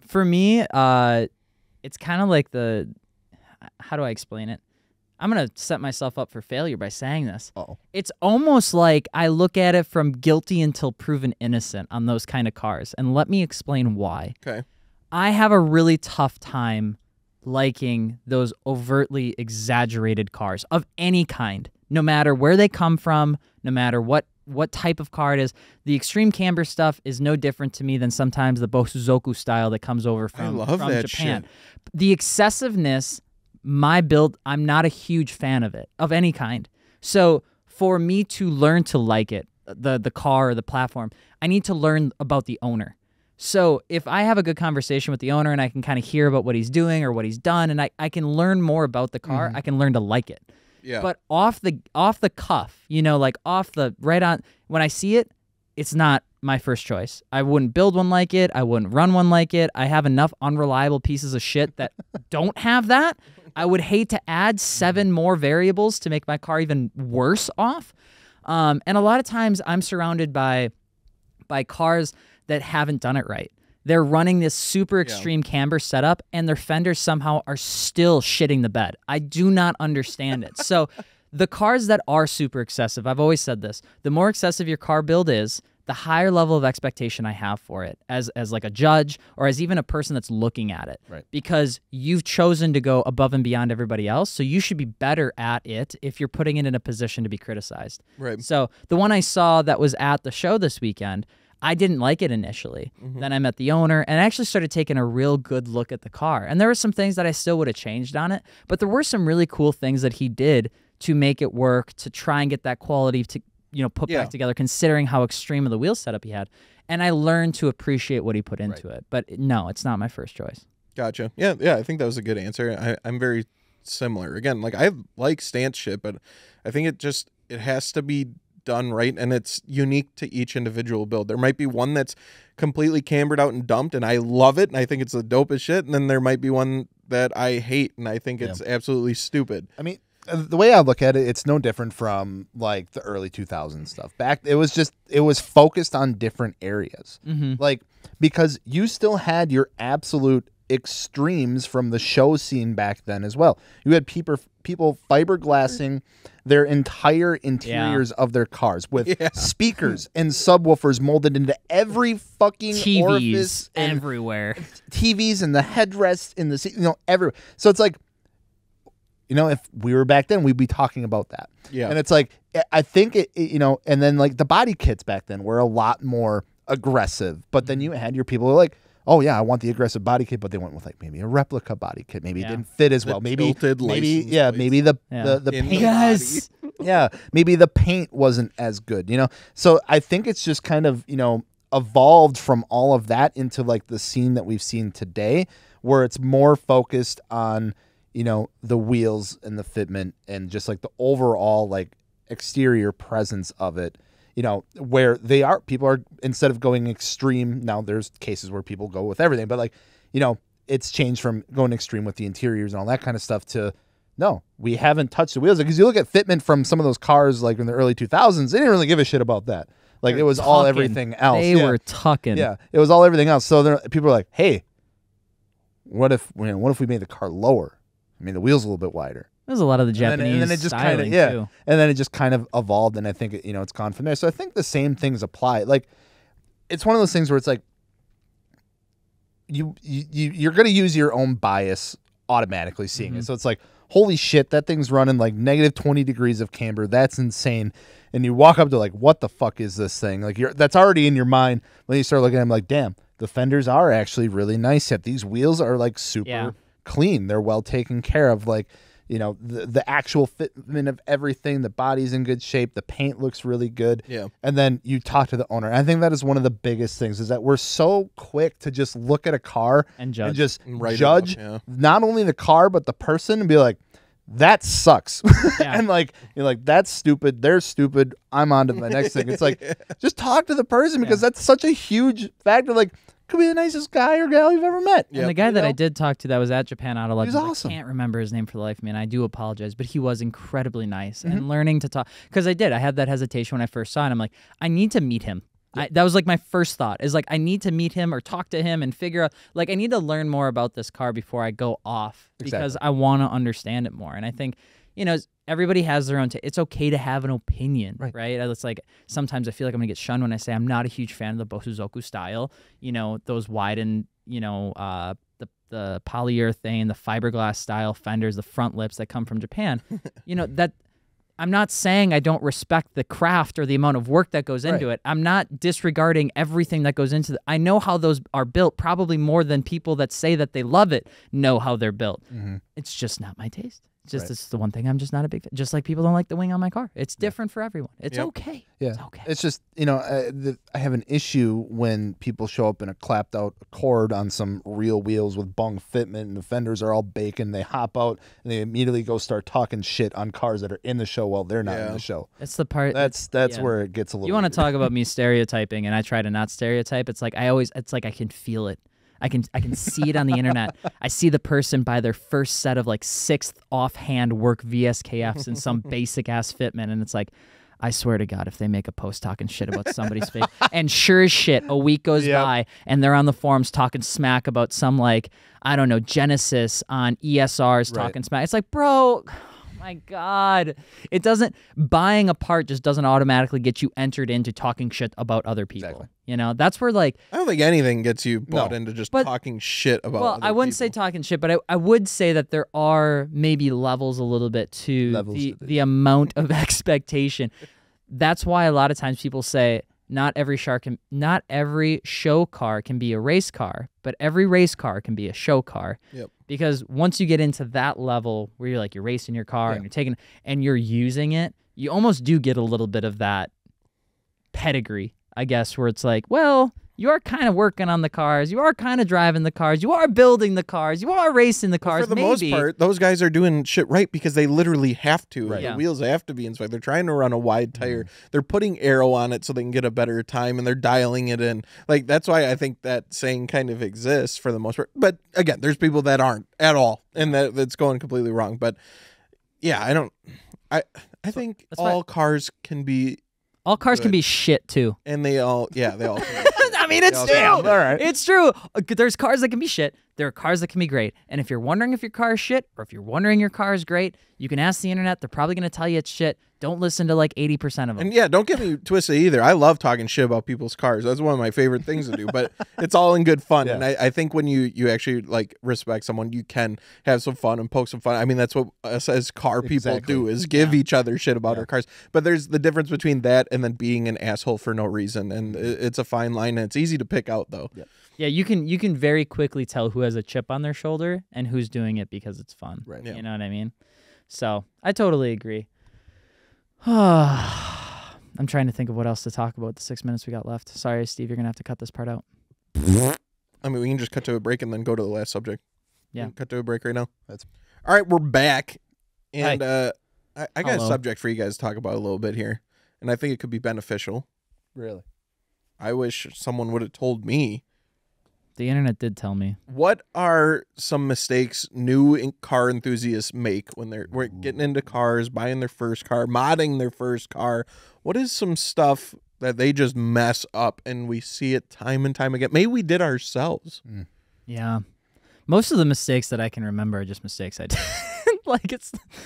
for me, it's kind of like how do I explain it? I'm going to set myself up for failure by saying this. It's almost like I look at it from guilty until proven innocent on those kind of cars. And let me explain why. Okay. I have a really tough time liking those overtly exaggerated cars of any kind, no matter where they come from, no matter what type of car it is. The extreme camber stuff is no different to me than sometimes the Bosuzoku style that comes over from Japan. Shit. The excessiveness, my build, I'm not a huge fan of it, of any kind. So for me to learn to like it, the car or the platform, I need to learn about the owner. So if I have a good conversation with the owner and I can kind of hear about what he's doing or what he's done, and I can learn more about the car, I can learn to like it. Yeah. But off the cuff, like off the right on, when I see it, it's not my first choice. I wouldn't build one like it. I wouldn't run one like it. I have enough unreliable pieces of shit that don't have that. I would hate to add 7 more variables to make my car even worse off. And a lot of times I'm surrounded by cars that haven't done it right. They're running this super extreme camber setup, and their fenders somehow are still shitting the bed. I do not understand it. So the cars that are super excessive, I've always said this, the more excessive your car build is, the higher level of expectation I have for it as like a judge or as even a person that's looking at it. Right. Because you've chosen to go above and beyond everybody else, so you should be better at it if you're putting it in a position to be criticized. Right. So the one I saw that was at the show this weekend, I didn't like it initially. Then I met the owner and I actually started taking a real good look at the car. And there were some things that I still would have changed on it, but there were some really cool things that he did to make it work, to try and get that quality to put back together, considering how extreme of the wheel setup he had. And I learned to appreciate what he put into it. But no, it's not my first choice. Gotcha. Yeah, I think that was a good answer. I'm very similar. Again, like I like stance shit, but I think it has to be done right, and it's unique to each individual build. There might be one that's completely cambered out and dumped, and I love it, and I think it's the dopest shit, and then there might be one that I hate, and I think it's absolutely stupid. I mean, the way I look at it, it's no different from like the early 2000s stuff. It was focused on different areas. Like, because you still had your absolute extremes from the show scene back then as well. You had people fiberglassing their entire interiors of their cars with speakers and subwoofers molded into every fucking orifice everywhere. TVs and the headrest in the seat, everywhere. So it's like, if we were back then, we'd be talking about that. Yeah. And it's like, I think and then like the body kits back then were a lot more aggressive, but then you had your people who were like, oh yeah, I want the aggressive body kit, but they went with like maybe a replica body kit. Maybe it didn't fit as well. Maybe the paint. Maybe the paint wasn't as good, So I think it's just kind of, evolved from all of that into like the scene that we've seen today, where it's more focused on, the wheels and the fitment and just like the overall like exterior presence of it. Where people are, instead of going extreme, now there's cases where people go with everything, but like, it's changed from going extreme with the interiors and all that kind of stuff to, no, we haven't touched the wheels. Because you look at fitment from some of those cars, like in the early 2000s, they didn't really give a shit about that. Like it was all everything else. They were tucking. Yeah, it was all everything else. So people are like, hey, what if we made the car lower? I mean, the wheel's a little bit wider. There's a lot of the Japanese and then it just styling too. And then it just kind of evolved, and I think it's gone from there. So I think the same things apply. Like, it's one of those things where it's like you're going to use your own bias automatically seeing it. So it's like, holy shit, that thing's running like negative 20 degrees of camber. That's insane. And you walk up to like, what the fuck is this thing? Like that's already in your mind. When you start looking at them, like, damn, the fenders are actually really nice. Yet these wheels are like super clean. They're well taken care of. Like, the actual fitment of everything, the body's in good shape, the paint looks really good. Yeah. And then you talk to the owner. I think that is one of the biggest things, is that we're so quick to just look at a car and judge not only the car, but the person, and be like, that sucks. And like, you're like, that's stupid. They're stupid. I'm on to the next thing. It's like, just talk to the person, because that's such a huge factor. Like, could be the nicest guy or gal you've ever met. And the guy that I did talk to that was at Japan Auto Legends, he was awesome. I can't remember his name for the life of me, and I do apologize, but he was incredibly nice. And learning to talk, because I had that hesitation when I first saw it. I'm like, I need to meet him. That was like my first thought, is like, I need to meet him or talk to him and figure out, like, I need to learn more about this car before I go off, because I want to understand it more. And I think, everybody has their own it's okay to have an opinion, right? It's like, sometimes I feel like I'm gonna get shunned when I say I'm not a huge fan of the Bosuzoku style, those widened, the polyurethane, the fiberglass style fenders, the front lips that come from Japan. That I'm not saying I don't respect the craft or the amount of work that goes into it. I'm not disregarding everything that goes into it. I know how those are built, probably more than people that say that they love it know how they're built. It's just not my taste. This is the one thing I'm just not a big fan. Just like people don't like the wing on my car. It's different for everyone. It's okay. Yeah. It's okay. It's just, I have an issue when people show up in a clapped out Accord on some real wheels with bung fitment, and the fenders are all bacon. They hop out and they immediately go start talking shit on cars that are in the show while they're not in the show. That's the part. That's where it gets a little. You want to talk about me stereotyping, and I try to not stereotype. It's like I can feel it. I can see it on the internet. I see the person buy their first set of like 6th offhand work VSKFs in some basic ass fitment, and it's like, I swear to God, if they make a post talking shit about somebody's face, and sure as shit, a week goes by and they're on the forums talking smack about some, like, I don't know, Genesis on ESRs talking smack. It's like, bro, oh my God. It doesn't, buying a part just doesn't automatically get you entered into talking shit about other people. Exactly. You know, that's where, like, I don't think anything gets you bought into just talking shit about other I wouldn't people. say talking shit, but I would say that there are maybe levels a little bit to the amount of expectation. That's why a lot of times people say not every show car can be a race car, but every race car can be a show car. Yep. Because once you get into that level where you're like, you're racing your car and you're taking and you're using it, you almost do get a little bit of that pedigree, I guess, where it's like, well, you are kind of working on the cars, you are kind of driving the cars, you are building the cars, you are racing the cars. For the most part, those guys are doing shit right because they literally have to. Right. The wheels have to be inspected. They're trying to run a wide tire. They're putting aero on it so they can get a better time, and they're dialing it in. Like, that's why I think that saying kind of exists for the most part. But again, there's people that aren't at all, and that's going completely wrong. But yeah, I think all cars can be. All cars good. can be shit too. And they all can be I mean, it's true. All right. It's true. There's cars that can be shit. There are cars that can be great. And if you're wondering if your car is shit, or if you're wondering your car is great, you can ask the internet. They're probably going to tell you it's shit. Don't listen to like 80% of them. And yeah, don't get me twisted either. I love talking shit about people's cars. That's one of my favorite things to do. But it's all in good fun. And I think when you actually like respect someone, you can have some fun and poke some fun. I mean, that's what us as car people do, is give each other shit about our cars. But there's the difference between that and then being an asshole for no reason. And it's a fine line, and it's easy to pick out though. Yeah, you can very quickly tell who has a chip on their shoulder and who's doing it because it's fun. Right. You know what I mean? So I totally agree. I'm trying to think of what else to talk about with the 6 minutes we got left. Sorry, Steve, you're going to have to cut this part out. I mean, we can just cut to a break and then go to the last subject. Yeah. Cut to a break right now. All right, we're back. And I got a subject for you guys to talk about a little bit here. And I think it could be beneficial. Really? I wish someone would have told me. The internet did tell me. What are some mistakes new car enthusiasts make when they're getting into cars, buying their first car, modding their first car? What is some stuff that they just mess up, and we see it time and time again? Maybe we did ourselves. Yeah. Most of the mistakes that I can remember are just mistakes I did.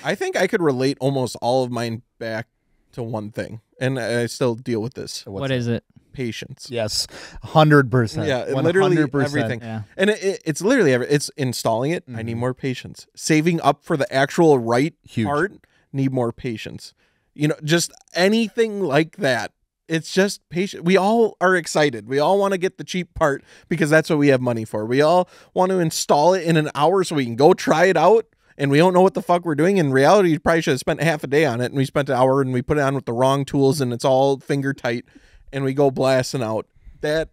I think I could relate almost all of mine back to one thing, and I still deal with this. What is it? Patience. Yes, 100%. Yeah, literally 100%. everything. Yeah. And it's literally it's installing it. I need more patience. Saving up for the actual part. Need more patience. You know, just anything like that. It's just patient. We all are excited. We all want to get the cheap part because that's what we have money for. We all want to install it in an hour so we can go try it out. And we don't know what the fuck we're doing. In reality, you probably should have spent half a day on it, and we spent an hour, and we put it on with the wrong tools, and it's all finger tight, and we go blasting out. That's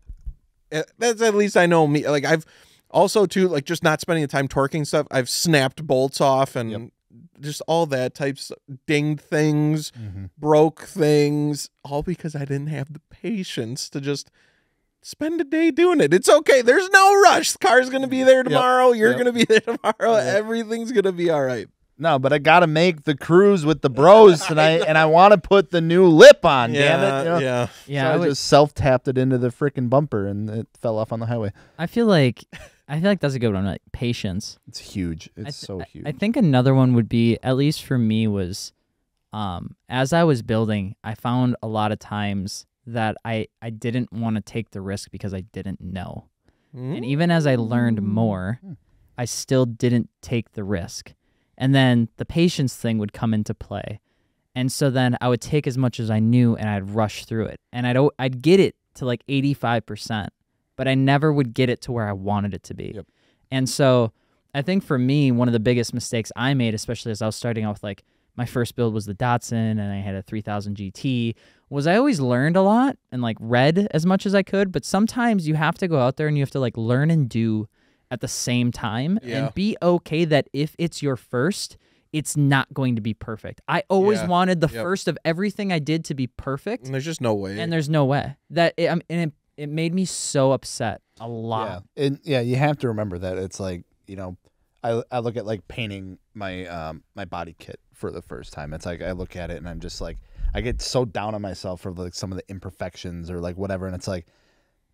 at least I know me. Like, I've also too, like, just not spending the time torquing stuff. I've snapped bolts off and just all that types, dinged things, broke things, all because I didn't have the patience to just spend a day doing it. It's okay. There's no rush. The car's going to be there tomorrow. You're going to be there tomorrow. Everything's going to be all right. No, but I got to make the cruise with the bros tonight, and I want to put the new lip on, damn it. You know? Yeah. So I just self-tapped it into the freaking bumper, and it fell off on the highway. I feel like that's a good one. Like, patience. It's huge. It's so huge. I think another one would be, at least for me, was as I was building, I found a lot of times that I didn't want to take the risk because I didn't know. And even as I learned more, I still didn't take the risk. And then the patience thing would come into play. And so then I would take as much as I knew and I'd rush through it. And I'd get it to like 85%, but I never would get it to where I wanted it to be. Yep. And so I think for me, one of the biggest mistakes I made, especially as I was starting out with, like, my first build was the Datsun and I had a 3000 GT, was I always learned a lot and like read as much as I could, but sometimes you have to go out there and you have to like learn and do at the same time and be okay that if it's your first, it's not going to be perfect. I always wanted the first of everything I did to be perfect. And there's just no way. And there's no way. It made me so upset a lot. Yeah, you have to remember that. It's like, you know, I look at like painting my my body kit for the first time. It's like I look at it and I'm just like, I get so down on myself for like some of the imperfections or like whatever, and it's like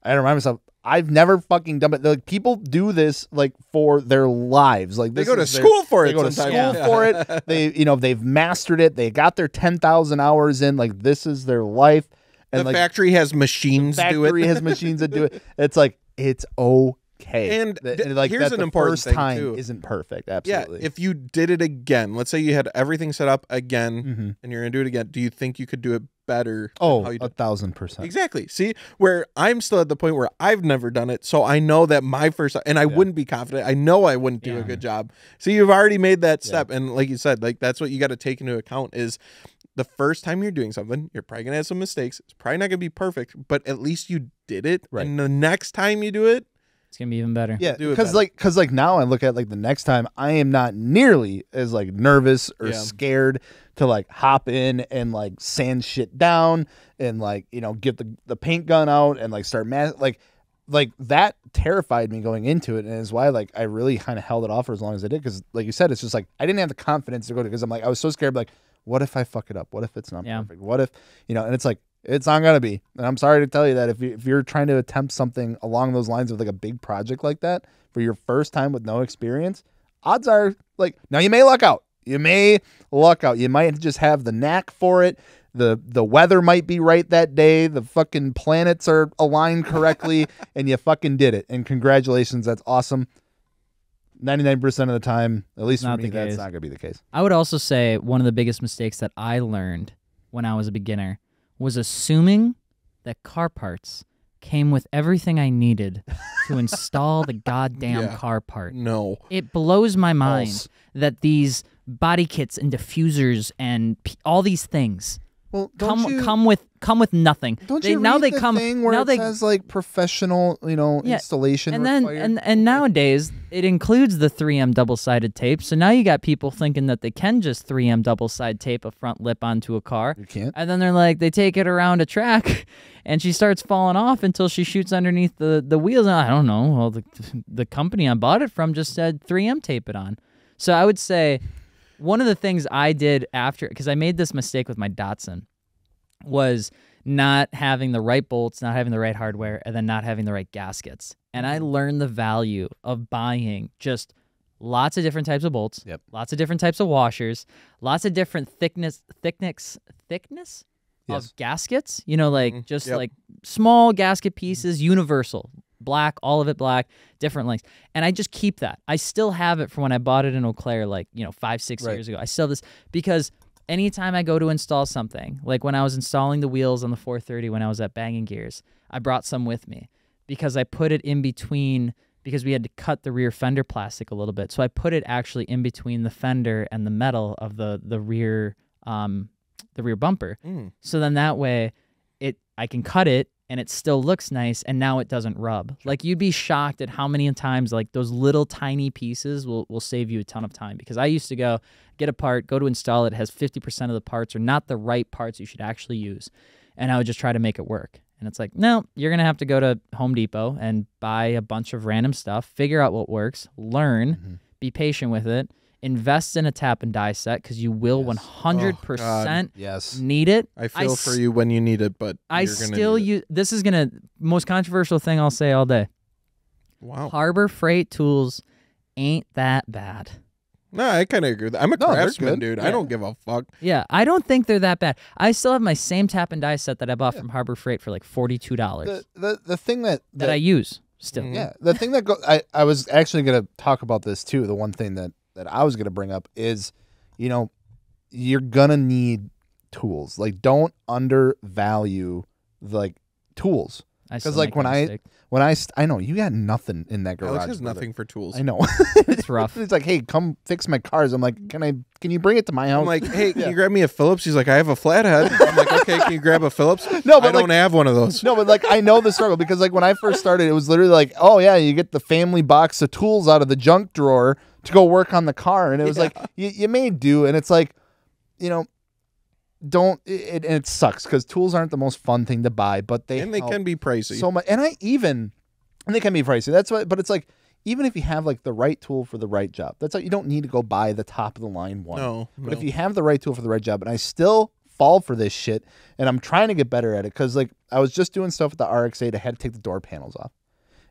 I remind myself I've never fucking done it. Like people do this like for their lives. Like they go to school for it. They go to school for it. They they've mastered it. They got their 10,000 hours in. Like this is their life. And the factory has machines do it. The factory has machines that do it. It's like it's okay. And like here's an important thing time too. Isn't perfect. Absolutely. Yeah. If you did it again, let's say you had everything set up again, and you're gonna do it again. Do you think you could do it better? Oh, 1,000%. Exactly. See, where I'm still at the point where I've never done it, so I know that my first, and I wouldn't be confident. I know I wouldn't do a good job. So you've already made that step, and like you said, like that's what you got to take into account is the first time you're doing something, you're probably gonna have some mistakes. It's probably not gonna be perfect, but at least you did it. Right. And the next time you do it, it's gonna be even better. Yeah, because like now I look at like the next time I am not nearly as like nervous or scared to like hop in and like sand shit down and like get the paint gun out and like start like that terrified me going into it, and is why like I really kind of held it off for as long as I did, because like you said, it's just like I didn't have the confidence to go to, because I'm like I was so scared, like what if I fuck it up? What if it's not perfect? What if and it's like it's not gonna be. And I'm sorry to tell you that if you're trying to attempt something along those lines of like a big project like that for your first time with no experience, odds are like now you may luck out. You might just have the knack for it. The weather might be right that day. The fucking planets are aligned correctly, and you fucking did it. And congratulations, that's awesome. 99% of the time, at least for me, that's not going to be the case. I would also say one of the biggest mistakes that I learned when I was a beginner was assuming that car parts came with everything I needed to install the goddamn car part. No. It blows my mind that these body kits and diffusers and all these things come with nothing. Don't you read the thing where it says like professional, installation required? And nowadays it includes the 3M double-sided tape. So now you got people thinking that they can just 3M double-sided tape a front lip onto a car. You can't. And then they're like, they take it around a track, and she starts falling off until she shoots underneath the wheels. And I don't know. Well, the company I bought it from just said 3M tape it on. So I would say one of the things I did after, because I made this mistake with my Datsun, was not having the right bolts, not having the right hardware, and then not having the right gaskets. And I learned the value of buying just lots of different types of bolts, lots of different types of washers, lots of different thickness of gaskets. Like small gasket pieces, universal. Black, all of it black, different lengths. And I just keep that. I still have it from when I bought it in Eau Claire, 5-6 years ago. I still have this because anytime I go to install something, like when I was installing the wheels on the 430 when I was at Banging Gears, I brought some with me because I put it in between, because we had to cut the rear fender plastic a little bit. So I put it actually in between the fender and the metal of the rear bumper. So then that way I can cut it and it still looks nice, and now it doesn't rub. Like, you'd be shocked at how many times like those little tiny pieces will save you a ton of time. Because I used to go get a part, go to install it, has 50% of the parts are not the right parts you should actually use, and I would just try to make it work. And it's like, no, you're gonna have to go to Home Depot and buy a bunch of random stuff, figure out what works, learn, be patient with it, invest in a tap and die set, because you will 100% need it. I feel for you when you need it, but I still use. This is gonna most controversial thing I'll say all day. Wow. Harbor Freight tools ain't that bad. No, I kind of agree with that. I'm a craftsman, dude. Yeah. I don't give a fuck. Yeah, I don't think they're that bad. I still have my same tap and die set that I bought from Harbor Freight for like $42. The thing that I use still. Yeah, the thing that I was actually gonna talk about this too. The one thing that I was going to bring up is, you're going to need tools. Like, don't undervalue tools. Because when I know you got nothing in that garage. Alex has nothing for tools. I know. It's rough. It's like, hey, come fix my cars. I'm like, can you bring it to my house? I'm like, hey, can you grab me a Phillips? He's like, I have a flathead. I'm like, okay, can you grab a Phillips? No, but I don't have one of those. No, but I know the struggle, because when I first started, it was literally like, oh yeah, you get the family box of tools out of the junk drawer to go work on the car, and it was like you may do, and it's like, don't and it sucks because tools aren't the most fun thing to buy, but they can be pricey so much, and they can be pricey. That's why, but it's like, even if you have the right tool for the right job, that's like, you don't need to go buy the top of the line one. No. But if you have the right tool for the right job, and I still fall for this shit, and I'm trying to get better at it because like I was just doing stuff with the RX-8. I had to take the door panels off,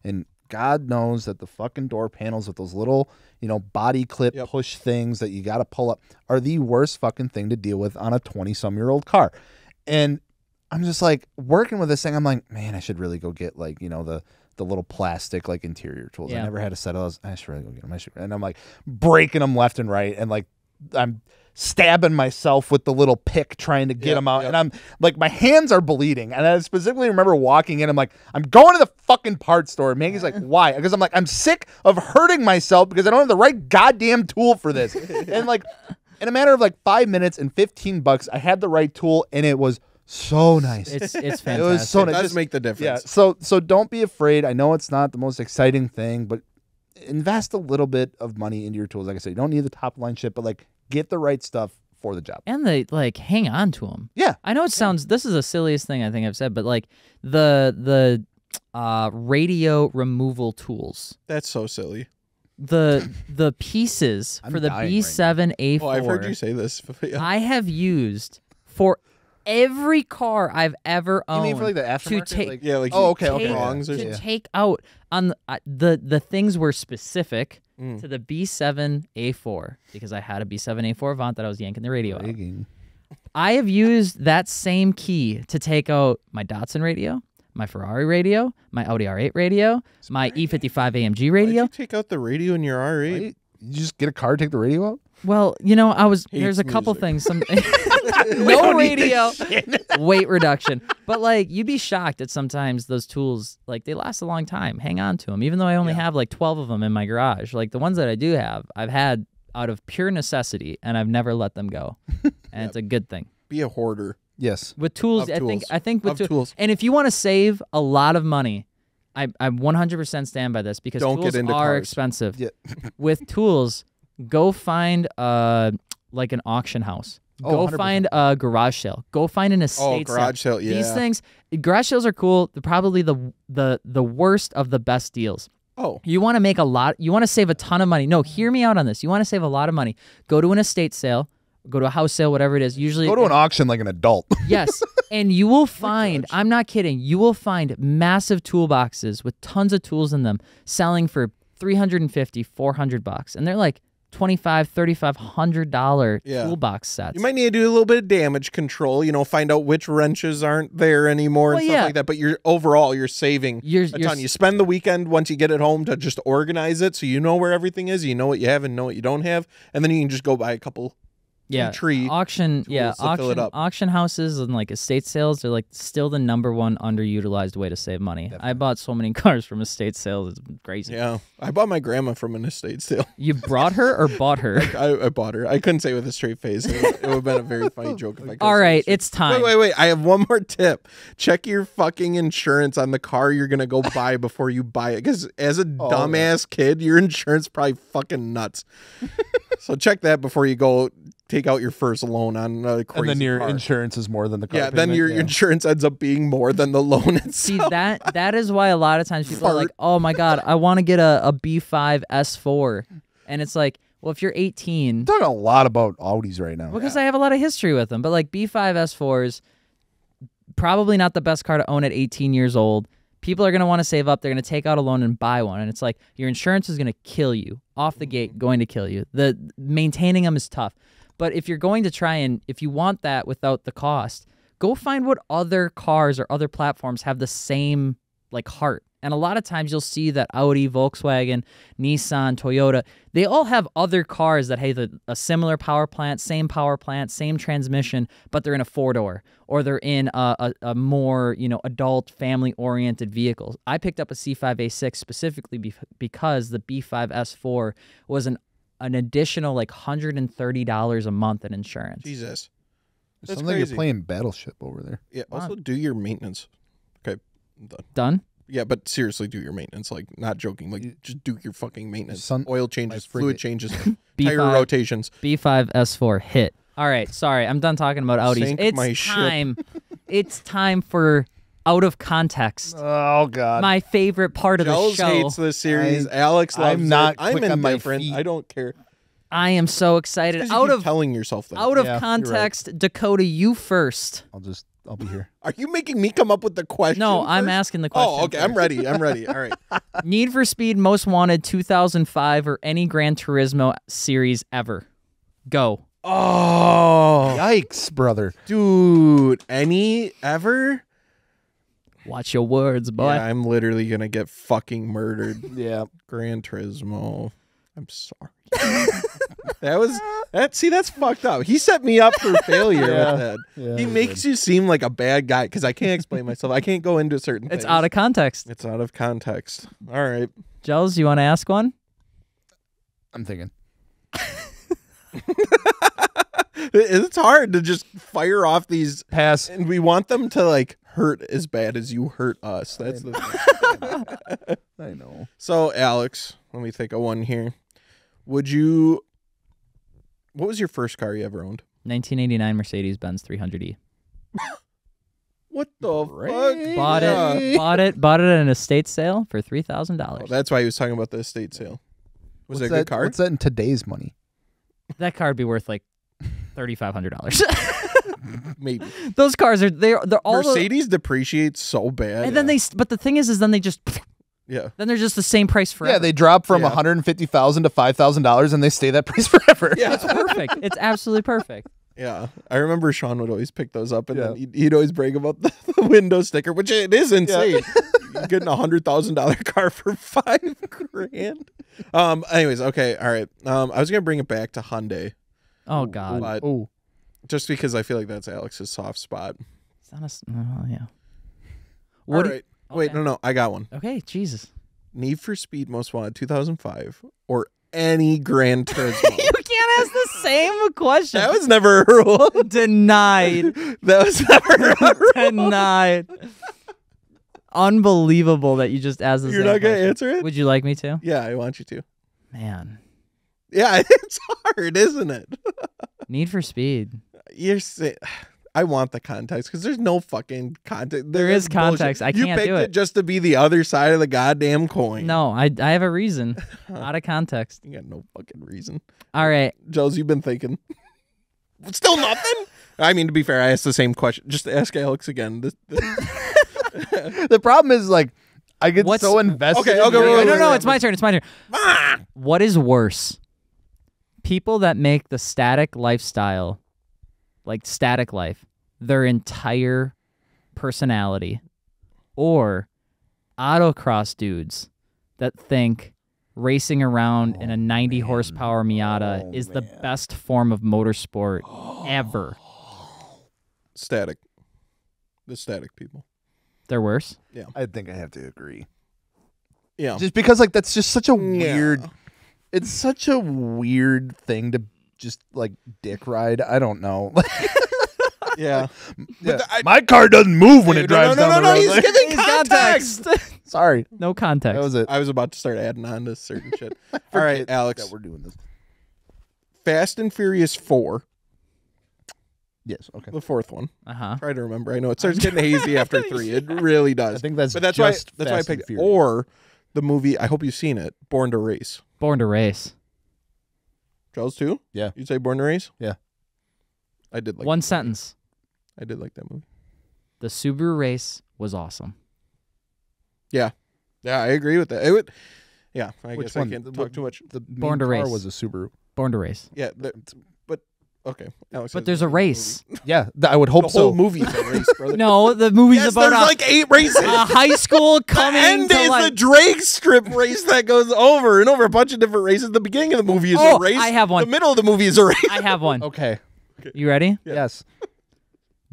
and God knows that the fucking door panels with those little, you know, body clip push things that you got to pull up are the worst fucking thing to deal with on a 20-some-year-old car. And I'm just like working with this thing. I'm like, man, I should really go get like, you know, the little plastic like interior tools. I never had a set of those. I should really go get them. And I'm like breaking them left and right, and like I'm stabbing myself with the little pick trying to get them out, and I'm like, my hands are bleeding. And I specifically remember walking in, I'm like, I'm going to the fucking parts store. Maggie's like, why? Because I'm like, I'm sick of hurting myself because I don't have the right goddamn tool for this. And like in a matter of like 5 minutes and $15, I had the right tool, and it was so nice. It's fantastic. It was so nice. It does make the difference. Yeah. So don't be afraid. I know it's not the most exciting thing, but invest a little bit of money into your tools. Like I said, you don't need the top line shit, but like get the right stuff for the job. And they like hang on to them. Yeah. I know it sounds, this is the silliest thing I think I've said, but like the radio removal tools. That's so silly. The pieces for the B7A4. Oh, I've heard you say this. I have used for every car I've ever owned. You mean for like the aftermarket? To take out on the things were specific to the B7A4 because I had a B7A4 Avant that I was yanking the radio out. I have used that same key to take out my Datsun radio, my Ferrari radio, my Audi R8 radio, my E55 AMG radio. Why did you take out the radio in your R8? Right? You just get a car, take the radio out? Well, you know, there's a couple things. Some no radio, weight reduction. But like, you'd be shocked at sometimes those tools, like they last a long time. Hang on to them. Even though I only have like 12 of them in my garage. Like the ones that I do have, I've had out of pure necessity, and I've never let them go. And it's a good thing. Be a hoarder. Yes. With tools, I think with tools. And if you want to save a lot of money, I 100% stand by this because tools are expensive. Yeah. With tools, go find like an auction house. Go 100%. Find a garage sale. Go find an estate garage sale. Yeah. These things, garage sales are cool. They're probably the worst of the best deals. Oh. You want to make a lot. You want to save a ton of money. No, hear me out on this. You want to save a lot of money. Go to an estate sale. Go to a house sale, whatever it is. Usually go to an auction like an adult. Yes. And you will find, I'm not kidding, you will find massive toolboxes with tons of tools in them selling for $350, $400. And they're like $2,500, $3,500 toolbox sets. You might need to do a little bit of damage control, you know, find out which wrenches aren't there anymore and stuff like that. But you're saving a ton. You spend the weekend once you get it home to just organize it so you know where everything is, you know what you have and know what you don't have, and then you can just go buy a couple auction houses and like estate sales are like still the #1 underutilized way to save money. Definitely. I bought so many cars from estate sales, it's crazy. Yeah, I bought my grandma from an estate sale. You brought her or bought her? I bought her. I couldn't say it with a straight face. It would have been a very funny joke if I could. All right, it's time. Wait. I have one more tip. Check your fucking insurance on the car you're gonna go buy before you buy it, because as a dumbass kid, your insurance probably fucking nuts. So check that before you go take out your first loan on a crazy and then your car. Insurance is more than the car payment. Then your insurance ends up being more than the loan itself. See, that is why a lot of times people are like, oh my God, I want to get a B5 S4. And it's like, well, if you're 18... I'm talking a lot about Audis right now. Because I have a lot of history with them. But like B5 S4s, probably not the best car to own at 18 years old. People are going to want to save up. They're going to take out a loan and buy one. And it's like, your insurance is going to kill you. Off the gate, going to kill you. Maintaining them is tough. But if you're going to try and, if you want that without the cost, go find what other cars or other platforms have the same like heart. And a lot of times you'll see that Audi, Volkswagen, Nissan, Toyota, they all have other cars that have a similar power plant, same transmission, but they're in a 4-door or they're in a more, adult family-oriented vehicle. I picked up a C5A6 specifically because the B5 S4 was an additional like $130 a month in insurance. Jesus. That's sounds like you're playing Battleship over there. Yeah, also do your maintenance. Okay, I'm done. Done? Yeah, but seriously, do your maintenance. Like, not joking. Like, just do your fucking maintenance. Oil changes, fluid changes, tire rotations. B5 S4 hit. All right, sorry. I'm done talking about Audis. It's time. It's time for Out of Context. Oh, God. My favorite part of the show. Hates this series. Alex loves I'm not it. I'm quick on my indifferent. feet. I don't care. I am so excited. Out of telling yourself that. Out of context, right. Dakota, you first. I'll be here. Are you making me come up with the question? No, first? I'm asking the question. Oh, okay. First. I'm ready. I'm ready. All right. Need for Speed Most Wanted 2005 or any Gran Turismo series ever. Go. Oh. Yikes, brother. Dude, any ever? Watch your words, boy. Yeah, I'm literally going to get fucking murdered. Yeah. Gran Turismo. I'm sorry. That's fucked up. He set me up for failure with that. Yeah, he makes you seem like a bad guy because I can't explain myself. I can't go into certain things. It's out of context. It's out of context. All right. Gels, you want to ask one? I'm thinking. It's hard to just fire off these pass, and we want them to like hurt as bad as you hurt us. That's the thing. I know. So, Alex, let me think of one here. What was your first car you ever owned? 1989 Mercedes-Benz 300E. What the fuck? Bought it at an estate sale for $3,000. Oh, that's why he was talking about the estate sale. Was it a good car? What's that in today's money? That car would be worth like $3,500. Maybe. Those cars they're all Mercedes depreciates so bad. And then but the thing is then they just yeah. Then they're just the same price forever. Yeah, they drop from $150,000 to $5,000 and they stay that price forever. Yeah, it's perfect. It's absolutely perfect. Yeah, I remember Sean would always pick those up, and then he'd always brag about the window sticker, which it is insane. Yeah. Getting $100,000 car for $5,000. Anyways, okay, all right. I was gonna bring it back to Hyundai. Oh God. But just because I feel like that's Alex's soft spot. It's not yeah. All right. Wait, no, I got one. Okay, Jesus. Need for Speed Most Wanted 2005 or any Gran Turismo. You can't ask the same question. That was never a rule. Denied. That was never a rule. Denied. Unbelievable that you just asked the same question. You're not going to answer it? Would you like me to? Yeah, I want you to. Man. Yeah, it's hard, isn't it? Need for Speed. You're saying... I want the context because there's no fucking context. There is context. I can't do it. You picked it just to be the other side of the goddamn coin. No, I have a reason. Out of context. You got no fucking reason. All right. Joes, you've been thinking. Still nothing? I mean, to be fair, I asked the same question. Just ask Alex again. The problem is, like, I get so invested. Okay, no, it's my turn. It's my turn. What is worse? People that make the static lifestyle, like static life, their entire personality, or autocross dudes that think racing around in a 90 horsepower Miata is the best form of motorsport ever. Static. The static people. They're worse? Yeah. I think I have to agree. Yeah. Just because, like, that's just such a weird... It's such a weird thing to just, like, dick ride. I don't know. Yeah. My car doesn't move when it drives down the road. He's giving context. Sorry. No context. That was it. I was about to start adding on to certain shit. All right, Alex. Yeah, we're doing this. Fast and Furious 4. Yes, okay. The fourth one. Uh-huh. Try to remember. I know it starts getting hazy after 3. It really does. I think that's why I picked it. Or the movie, I hope you've seen it, Born to Race. Born to Race. Charles too? Yeah. You'd say Born to Race? Yeah. I did like one sentence. I did like that movie. The Subaru race was awesome. Yeah. Yeah, I agree with that. It would. Yeah, I Which guess one? I can't talk too much. The Born to main car Race was a Subaru. Born to Race. Yeah, but okay. Alex, but there's a race. Yeah, I would hope the so. The whole movie's a race, brother. No, the movie's about there's like 8 races. A high school coming the end to is like... the drag strip race that goes over and over a bunch of different races. The beginning of the movie is a race. I have one. The middle of the movie is a race. I have one. Okay. You ready? Yeah. Yes.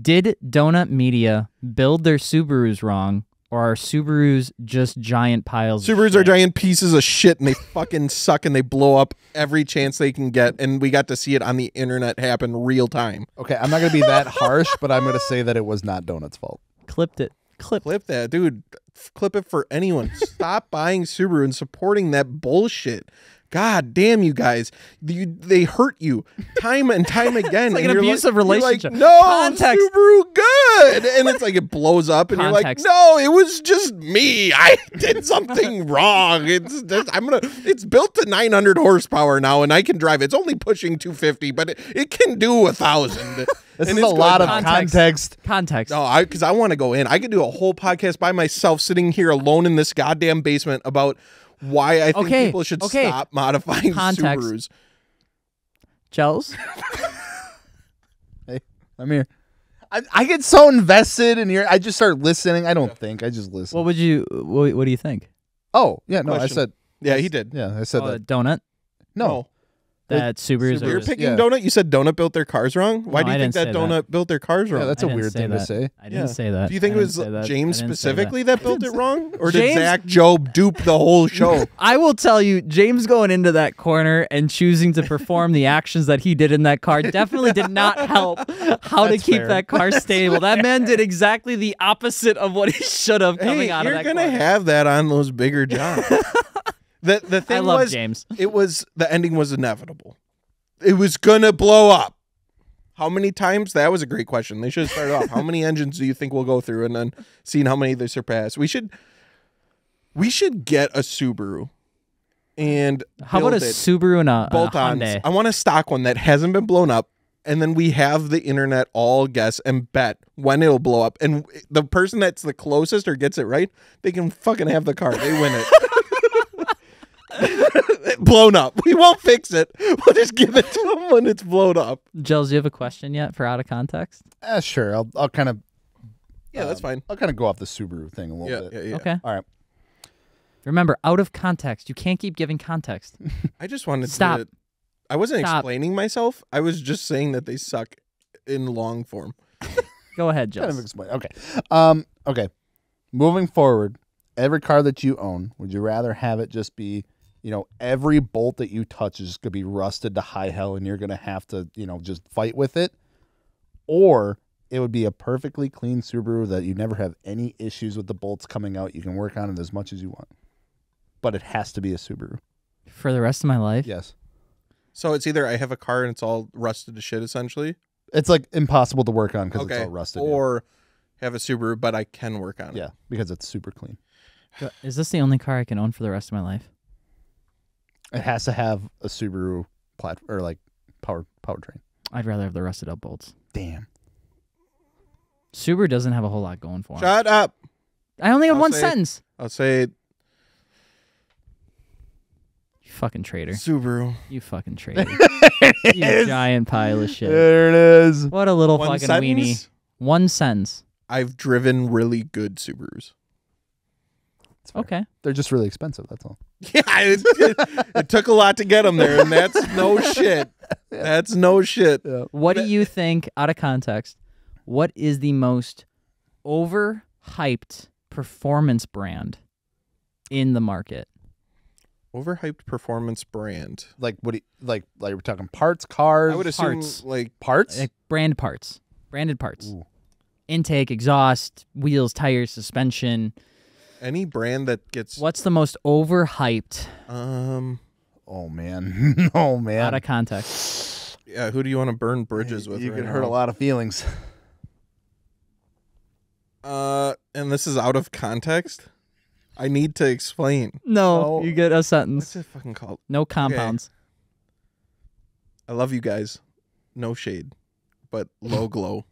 Did Donut Media build their Subarus wrong, or are Subarus just giant piles of Subarus shit? are giant pieces of shit, and they fucking suck, and they blow up every chance they can get, and we got to see it on the internet happen real time. Okay, I'm not going to be that harsh, but I'm going to say that it was not Donut's fault. Clipped it. Clip that, dude. Clip it for anyone. Stop buying Subaru and supporting that bullshit. God damn you guys. They hurt you time and time again. It's like and an abusive relationship. Like, no, Context. Subaru, good. And it's like it blows up and Context. you're like, no, it was just me. I did something wrong. It's built to 900 horsepower now and I can drive. It's only pushing 250, but it can do 1,000. This is a lot of context. No, because I want to go in. I could do a whole podcast by myself sitting here alone in this goddamn basement about why I think people should stop modifying Subarus. Gels? Hey, I'm here. I get so invested in I just start listening. I don't think. I just listen. What do you think? Oh, yeah, no, Question. I said. Yeah, he did. Yeah, I said that. Donut? No. That Subarus You're picking Donut? You said Donut built their cars wrong? Why No, do you I think that didn't say Donut built their cars wrong? Yeah, that's a weird thing to say. I didn't say that. Do you think it was James specifically that built it wrong? Or did James- Zach Job dupe the whole show? I will tell you, James going into that corner and choosing to perform the actions that he did in that car definitely did not help how to keep fair. that car stable. That man did exactly the opposite of what he should have coming out of that You're going to corner. have that on those bigger jobs. The thing I love was, James. the ending was inevitable. It was going to blow up. How many times? That was a great question. They should have started off. How many engines do you think we'll go through and then seeing how many they surpass? We should get a Subaru and How about a build it. Subaru and a bolt-ons. Hyundai? I want a stock one that hasn't been blown up, and then we have the internet all guess and bet when it'll blow up. And the person that's the closest or gets it right, they can fucking have the car. They win it. Blown up. We won't fix it. We'll just give it to them when it's blown up. Gels, do you have a question yet for Out of Context? Sure. I'll kind of. Yeah, that's fine. I'll kind of go off the Subaru thing a little bit. Yeah. Okay. All right. Remember, out of context. You can't keep giving context. I just wanted Stop. to. I wasn't Stop. explaining myself. I was just saying that they suck in long form. Go ahead, Kind of Gels. explain. Okay. Okay. Moving forward, every car that you own, would you rather have it just be, every bolt that you touch is going to be rusted to high hell and you're going to have to, just fight with it? Or it would be a perfectly clean Subaru that you never have any issues with the bolts coming out. You can work on it as much as you want. But it has to be a Subaru. For the rest of my life? Yes. So it's either I have a car and it's all rusted to shit, essentially. It's like impossible to work on because it's all rusted. Or have a Subaru, but I can work on it. Yeah, because it's super clean. Is this the only car I can own for the rest of my life? It has to have a Subaru powertrain. I'd rather have the rusted up bolts. Damn. Subaru doesn't have a whole lot going for him. Shut up. I only have I'll one say- sentence. I'll say You fucking traitor. Subaru. You fucking traitor. You giant pile of shit. There it is. What a little One fucking sentence? weenie. One sentence. I've driven really good Subarus. Okay. They're just really expensive. That's all. Yeah, it took a lot to get them there, and that's no shit. That's no shit. Yeah. What do you think, out of context, what is the most overhyped performance brand in the market? Overhyped performance brand. Like what? Like we're talking parts, cars. I would assume Parts. like parts. Like branded parts. Branded parts. Ooh. Intake, exhaust, wheels, tires, suspension. any brand that gets What's the most overhyped? Oh man, oh man. Out of context. Yeah, who do you want to burn bridges with? You right could now? hurt a lot of feelings. And this is out of context. I need to explain. No, No. you get a What's sentence. it fucking called? No compounds. I love you guys. No shade, but low glow.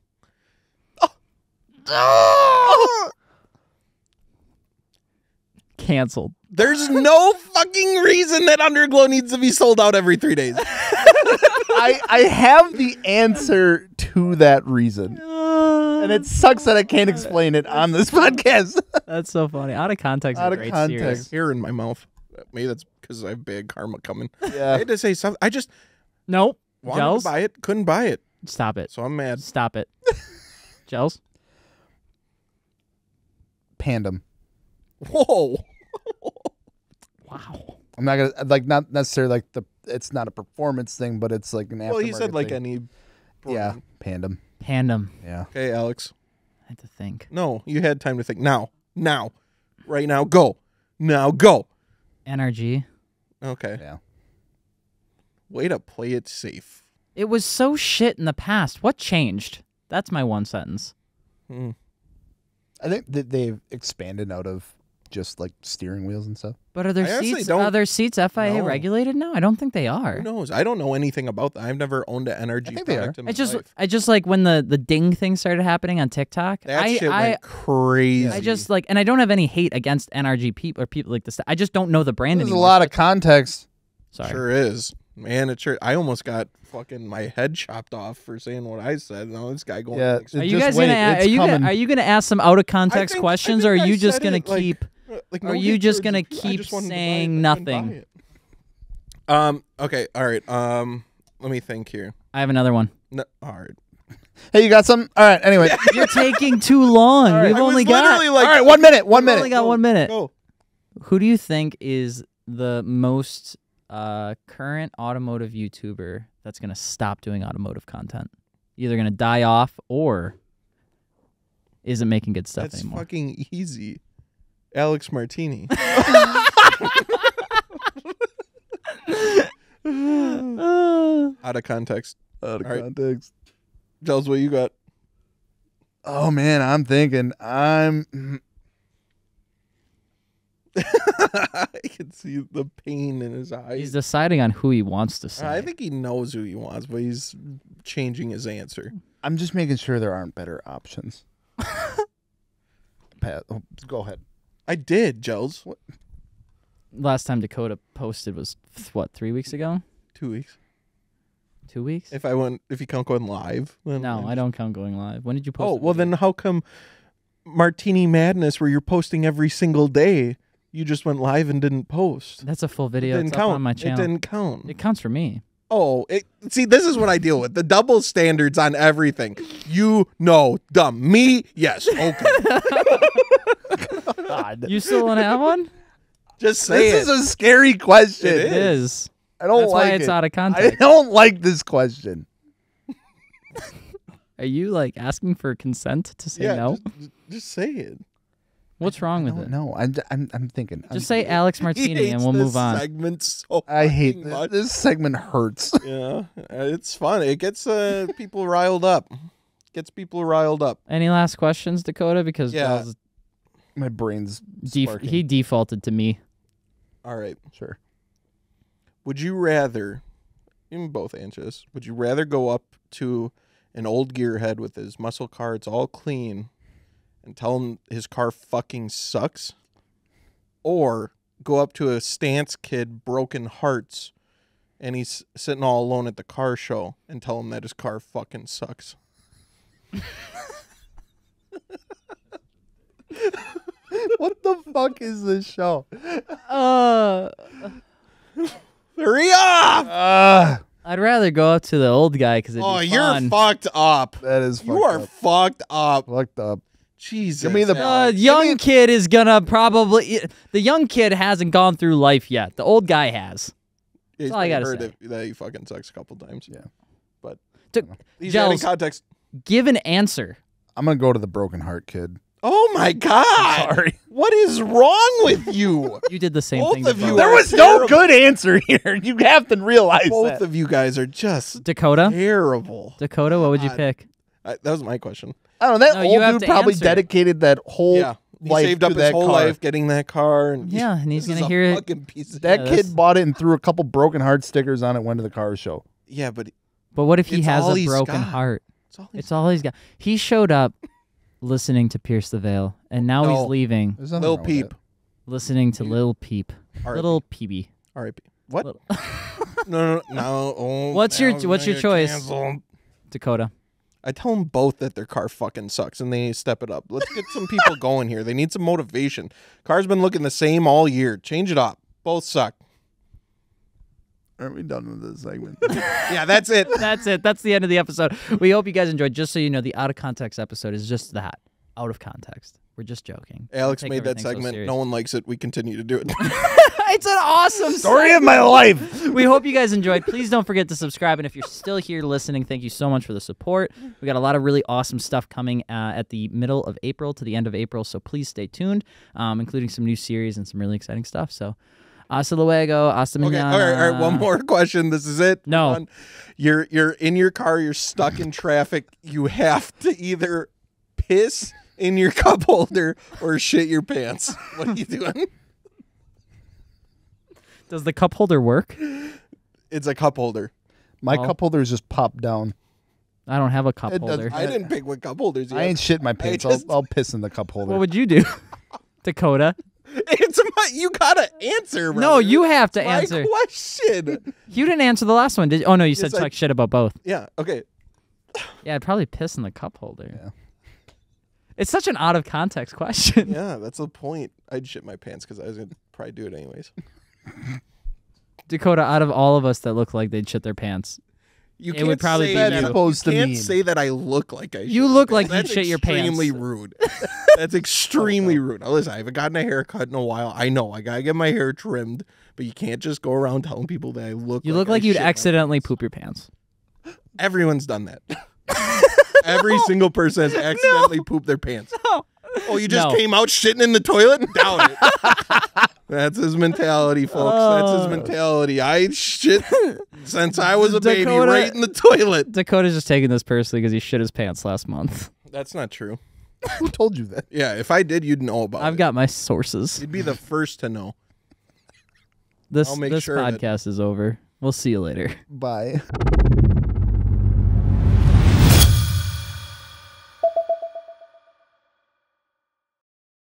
Canceled. There's no fucking reason that Underglow needs to be sold out every 3 days. I have the answer to that reason. And it sucks that I can't explain it on this podcast. That's so funny. Out of context. Out is of a great context. series. Hair in my mouth. Maybe that's because I have bad karma coming. I Yeah. had to say something. I just Nope. wanted Gels? to buy it, couldn't buy it, Stop it. so I'm mad. Stop it. Gels? Pandem. Whoa. Wow. I'm not gonna not necessarily like it's not a performance thing, but it's like an aftermarket Well, he said like thing. any. Yeah, Pandem. Pandem. Yeah. Okay, Alex. I had to think. No, you had time to think. Now, right now, go. Now, go. NRG. Okay. Yeah. Way to play it safe. It was so shit in the past. What changed? That's my one sentence. I think that they've expanded out of just like steering wheels and stuff. But are their seats FIA regulated now? I don't think they are. Who knows? I don't know anything about that. I've never owned an NRG product in my life. I just like when the ding thing started happening on TikTok. That shit went crazy. I just like, and I don't have any hate against NRG people or people like this. I just don't know the brand anymore. There's a lot of context. Sorry. Sure is. Man, it sure. I almost got fucking my head chopped off for saying what I said. No, this guy going. Yeah, are you guys are you gonna ask some out of context questions, or are you just gonna keep? Are you just gonna keep saying nothing? Okay. All right. Let me think here. I have another one. No. All right. Hey, you got some? All right. Anyway, you're taking too long. Right. We've only got. All right. 1 minute. 1 minute. Only got 1 minute. Go. Who do you think is the most current automotive YouTuber that's gonna stop doing automotive content? Either gonna die off or isn't making good stuff anymore. That's fucking easy. Alex Martini. Out of context. Out of context. Tells what you got. Oh man, I'm thinking. I can see the pain in his eyes. He's deciding on who he wants to say. I think he knows who he wants, but he's changing his answer. I'm just making sure there aren't better options. Pat, go ahead. I did, Gels. What? Last time Dakota posted was what, 3 weeks ago? 2 weeks. 2 weeks? If you count going live, then no, I don't count going live. When did you post? Oh, well then how come Martini Madness, where you're posting every single day, you just went live and didn't post? That's a full video. It didn't it's count up on my channel. It didn't count. It counts for me. Oh, see, this is what I deal with. The double standards on everything. You know, dumb. Me, yes. Okay. God. You still don't have one? Just say This is a scary question. It is. I don't That's like why it's it. out of context. I don't like this question. Are you like asking for consent to say no? Just say it. What's wrong with it? No, I'm thinking. Just say Alex Martini and we'll move on. Segment so I hate much. this segment. Hurts. Yeah, it's fun. It gets people riled up. Any last questions, Dakota? Because my brain's he defaulted to me. All right, sure. Would you rather, even both answers, would you rather go up to an old gearhead with his muscle car, it's all clean, and tell him his car fucking sucks? Or go up to a stance kid, broken hearts, and he's sitting all alone at the car show and tell him that his car fucking sucks? What the fuck is this show? Hurry up! I'd rather go up to the old guy because it'd be fun. You're fucked up. That is You are fucked up. Fucked up. Jesus. Give me the young kid is gonna probably. The young kid hasn't gone through life yet. The old guy has. That's all I gotta say. That he fucking sucks a couple times. Yeah. But he's adding context. Give an answer. I'm gonna go to the broken heart kid. Oh my God! Sorry. What is wrong with you? You did the same Both thing. of you. There was no good answer here. You have to realize Both of you guys are just Dakota. terrible. Dakota, what would you pick? That was my question. I don't know. That you have old to dude probably answer. dedicated that whole He life saved to up his that whole car. life getting that car, and Yeah, and he's this gonna is hear a it. fucking piece of That Yeah, kid bought it and threw a couple broken heart stickers on it. Went to the car show. Yeah, but what if he it's has all a he's broken got. heart? it's all he's got. He showed up listening to Pierce the Veil, and now he's leaving There's nothing Lil wrong with Peep. it. listening to Lil Peep. R.I.P. Little Peepy. R.I.P. What? Little- No. Oh, What's now your it's choice? gonna get canceled. Dakota. I tell them both that their car fucking sucks and they need to step it up. Let's get some people going here. They need some motivation. Car's been looking the same all year. Change it up. Both suck. Aren't we done with this segment? Yeah, that's it. That's it. That's the end of the episode. We hope you guys enjoyed. Just so you know, the out of context episode is just that. Out of context. We're just joking. Alex Don't take made that everything so segment. serious. No one likes it. We continue to do it. It's an awesome Story of my life. We hope you guys enjoyed. Please don't forget to subscribe. And if you're still here listening, thank you so much for the support. We got a lot of really awesome stuff coming at the middle of April to the end of April. So please stay tuned, including some new series and some really exciting stuff. So Hasta luego. Hasta mañana. All right. One more question. This is it. No. You're in your car. You're stuck in traffic. You have to either piss in your cup holder or shit your pants. What are you doing? Does the cup holder work? It's a cup holder. My cup holder is just popped down. I don't have a cup holder. I didn't pick what cup holders you I have. ain't shit my pants. I'll piss in the cup holder. What would you do, Dakota? You gotta answer, brother. No, you have to My answer. question. You didn't answer the last one, did you? Oh, no, you said talk shit about both. Yeah, okay. Yeah, I'd probably piss in the cup holder. Yeah. It's such an out of context question. Yeah, that's the point. I'd shit my pants because I was going to probably do it anyways. Dakota, out of all of us that look like they'd shit their pants, It would probably be that's you. supposed to You can't mean. say that I look like I You shit look my like pants. you'd shit your That's pants. extremely rude. That's extremely rude. Now, listen, I haven't gotten a haircut in a while. I know. I got to get my hair trimmed, but you can't just go around telling people that I look You like look like I you'd shit my accidentally pants. poop your pants. Everyone's done that. Every single person has accidentally pooped their pants. No. Oh, you just No. came out shitting in the toilet? Doubt it. That's his mentality, folks. That's his mentality. I shit since I was a baby Dakota- right in the toilet. Dakota's just taking this personally because he shit his pants last month. That's not true. Who told you that? Yeah, if I did, you'd know about it. I've got my sources. You'd be the first to know. This I'll make sure of it. podcast is over. We'll see you later. Bye.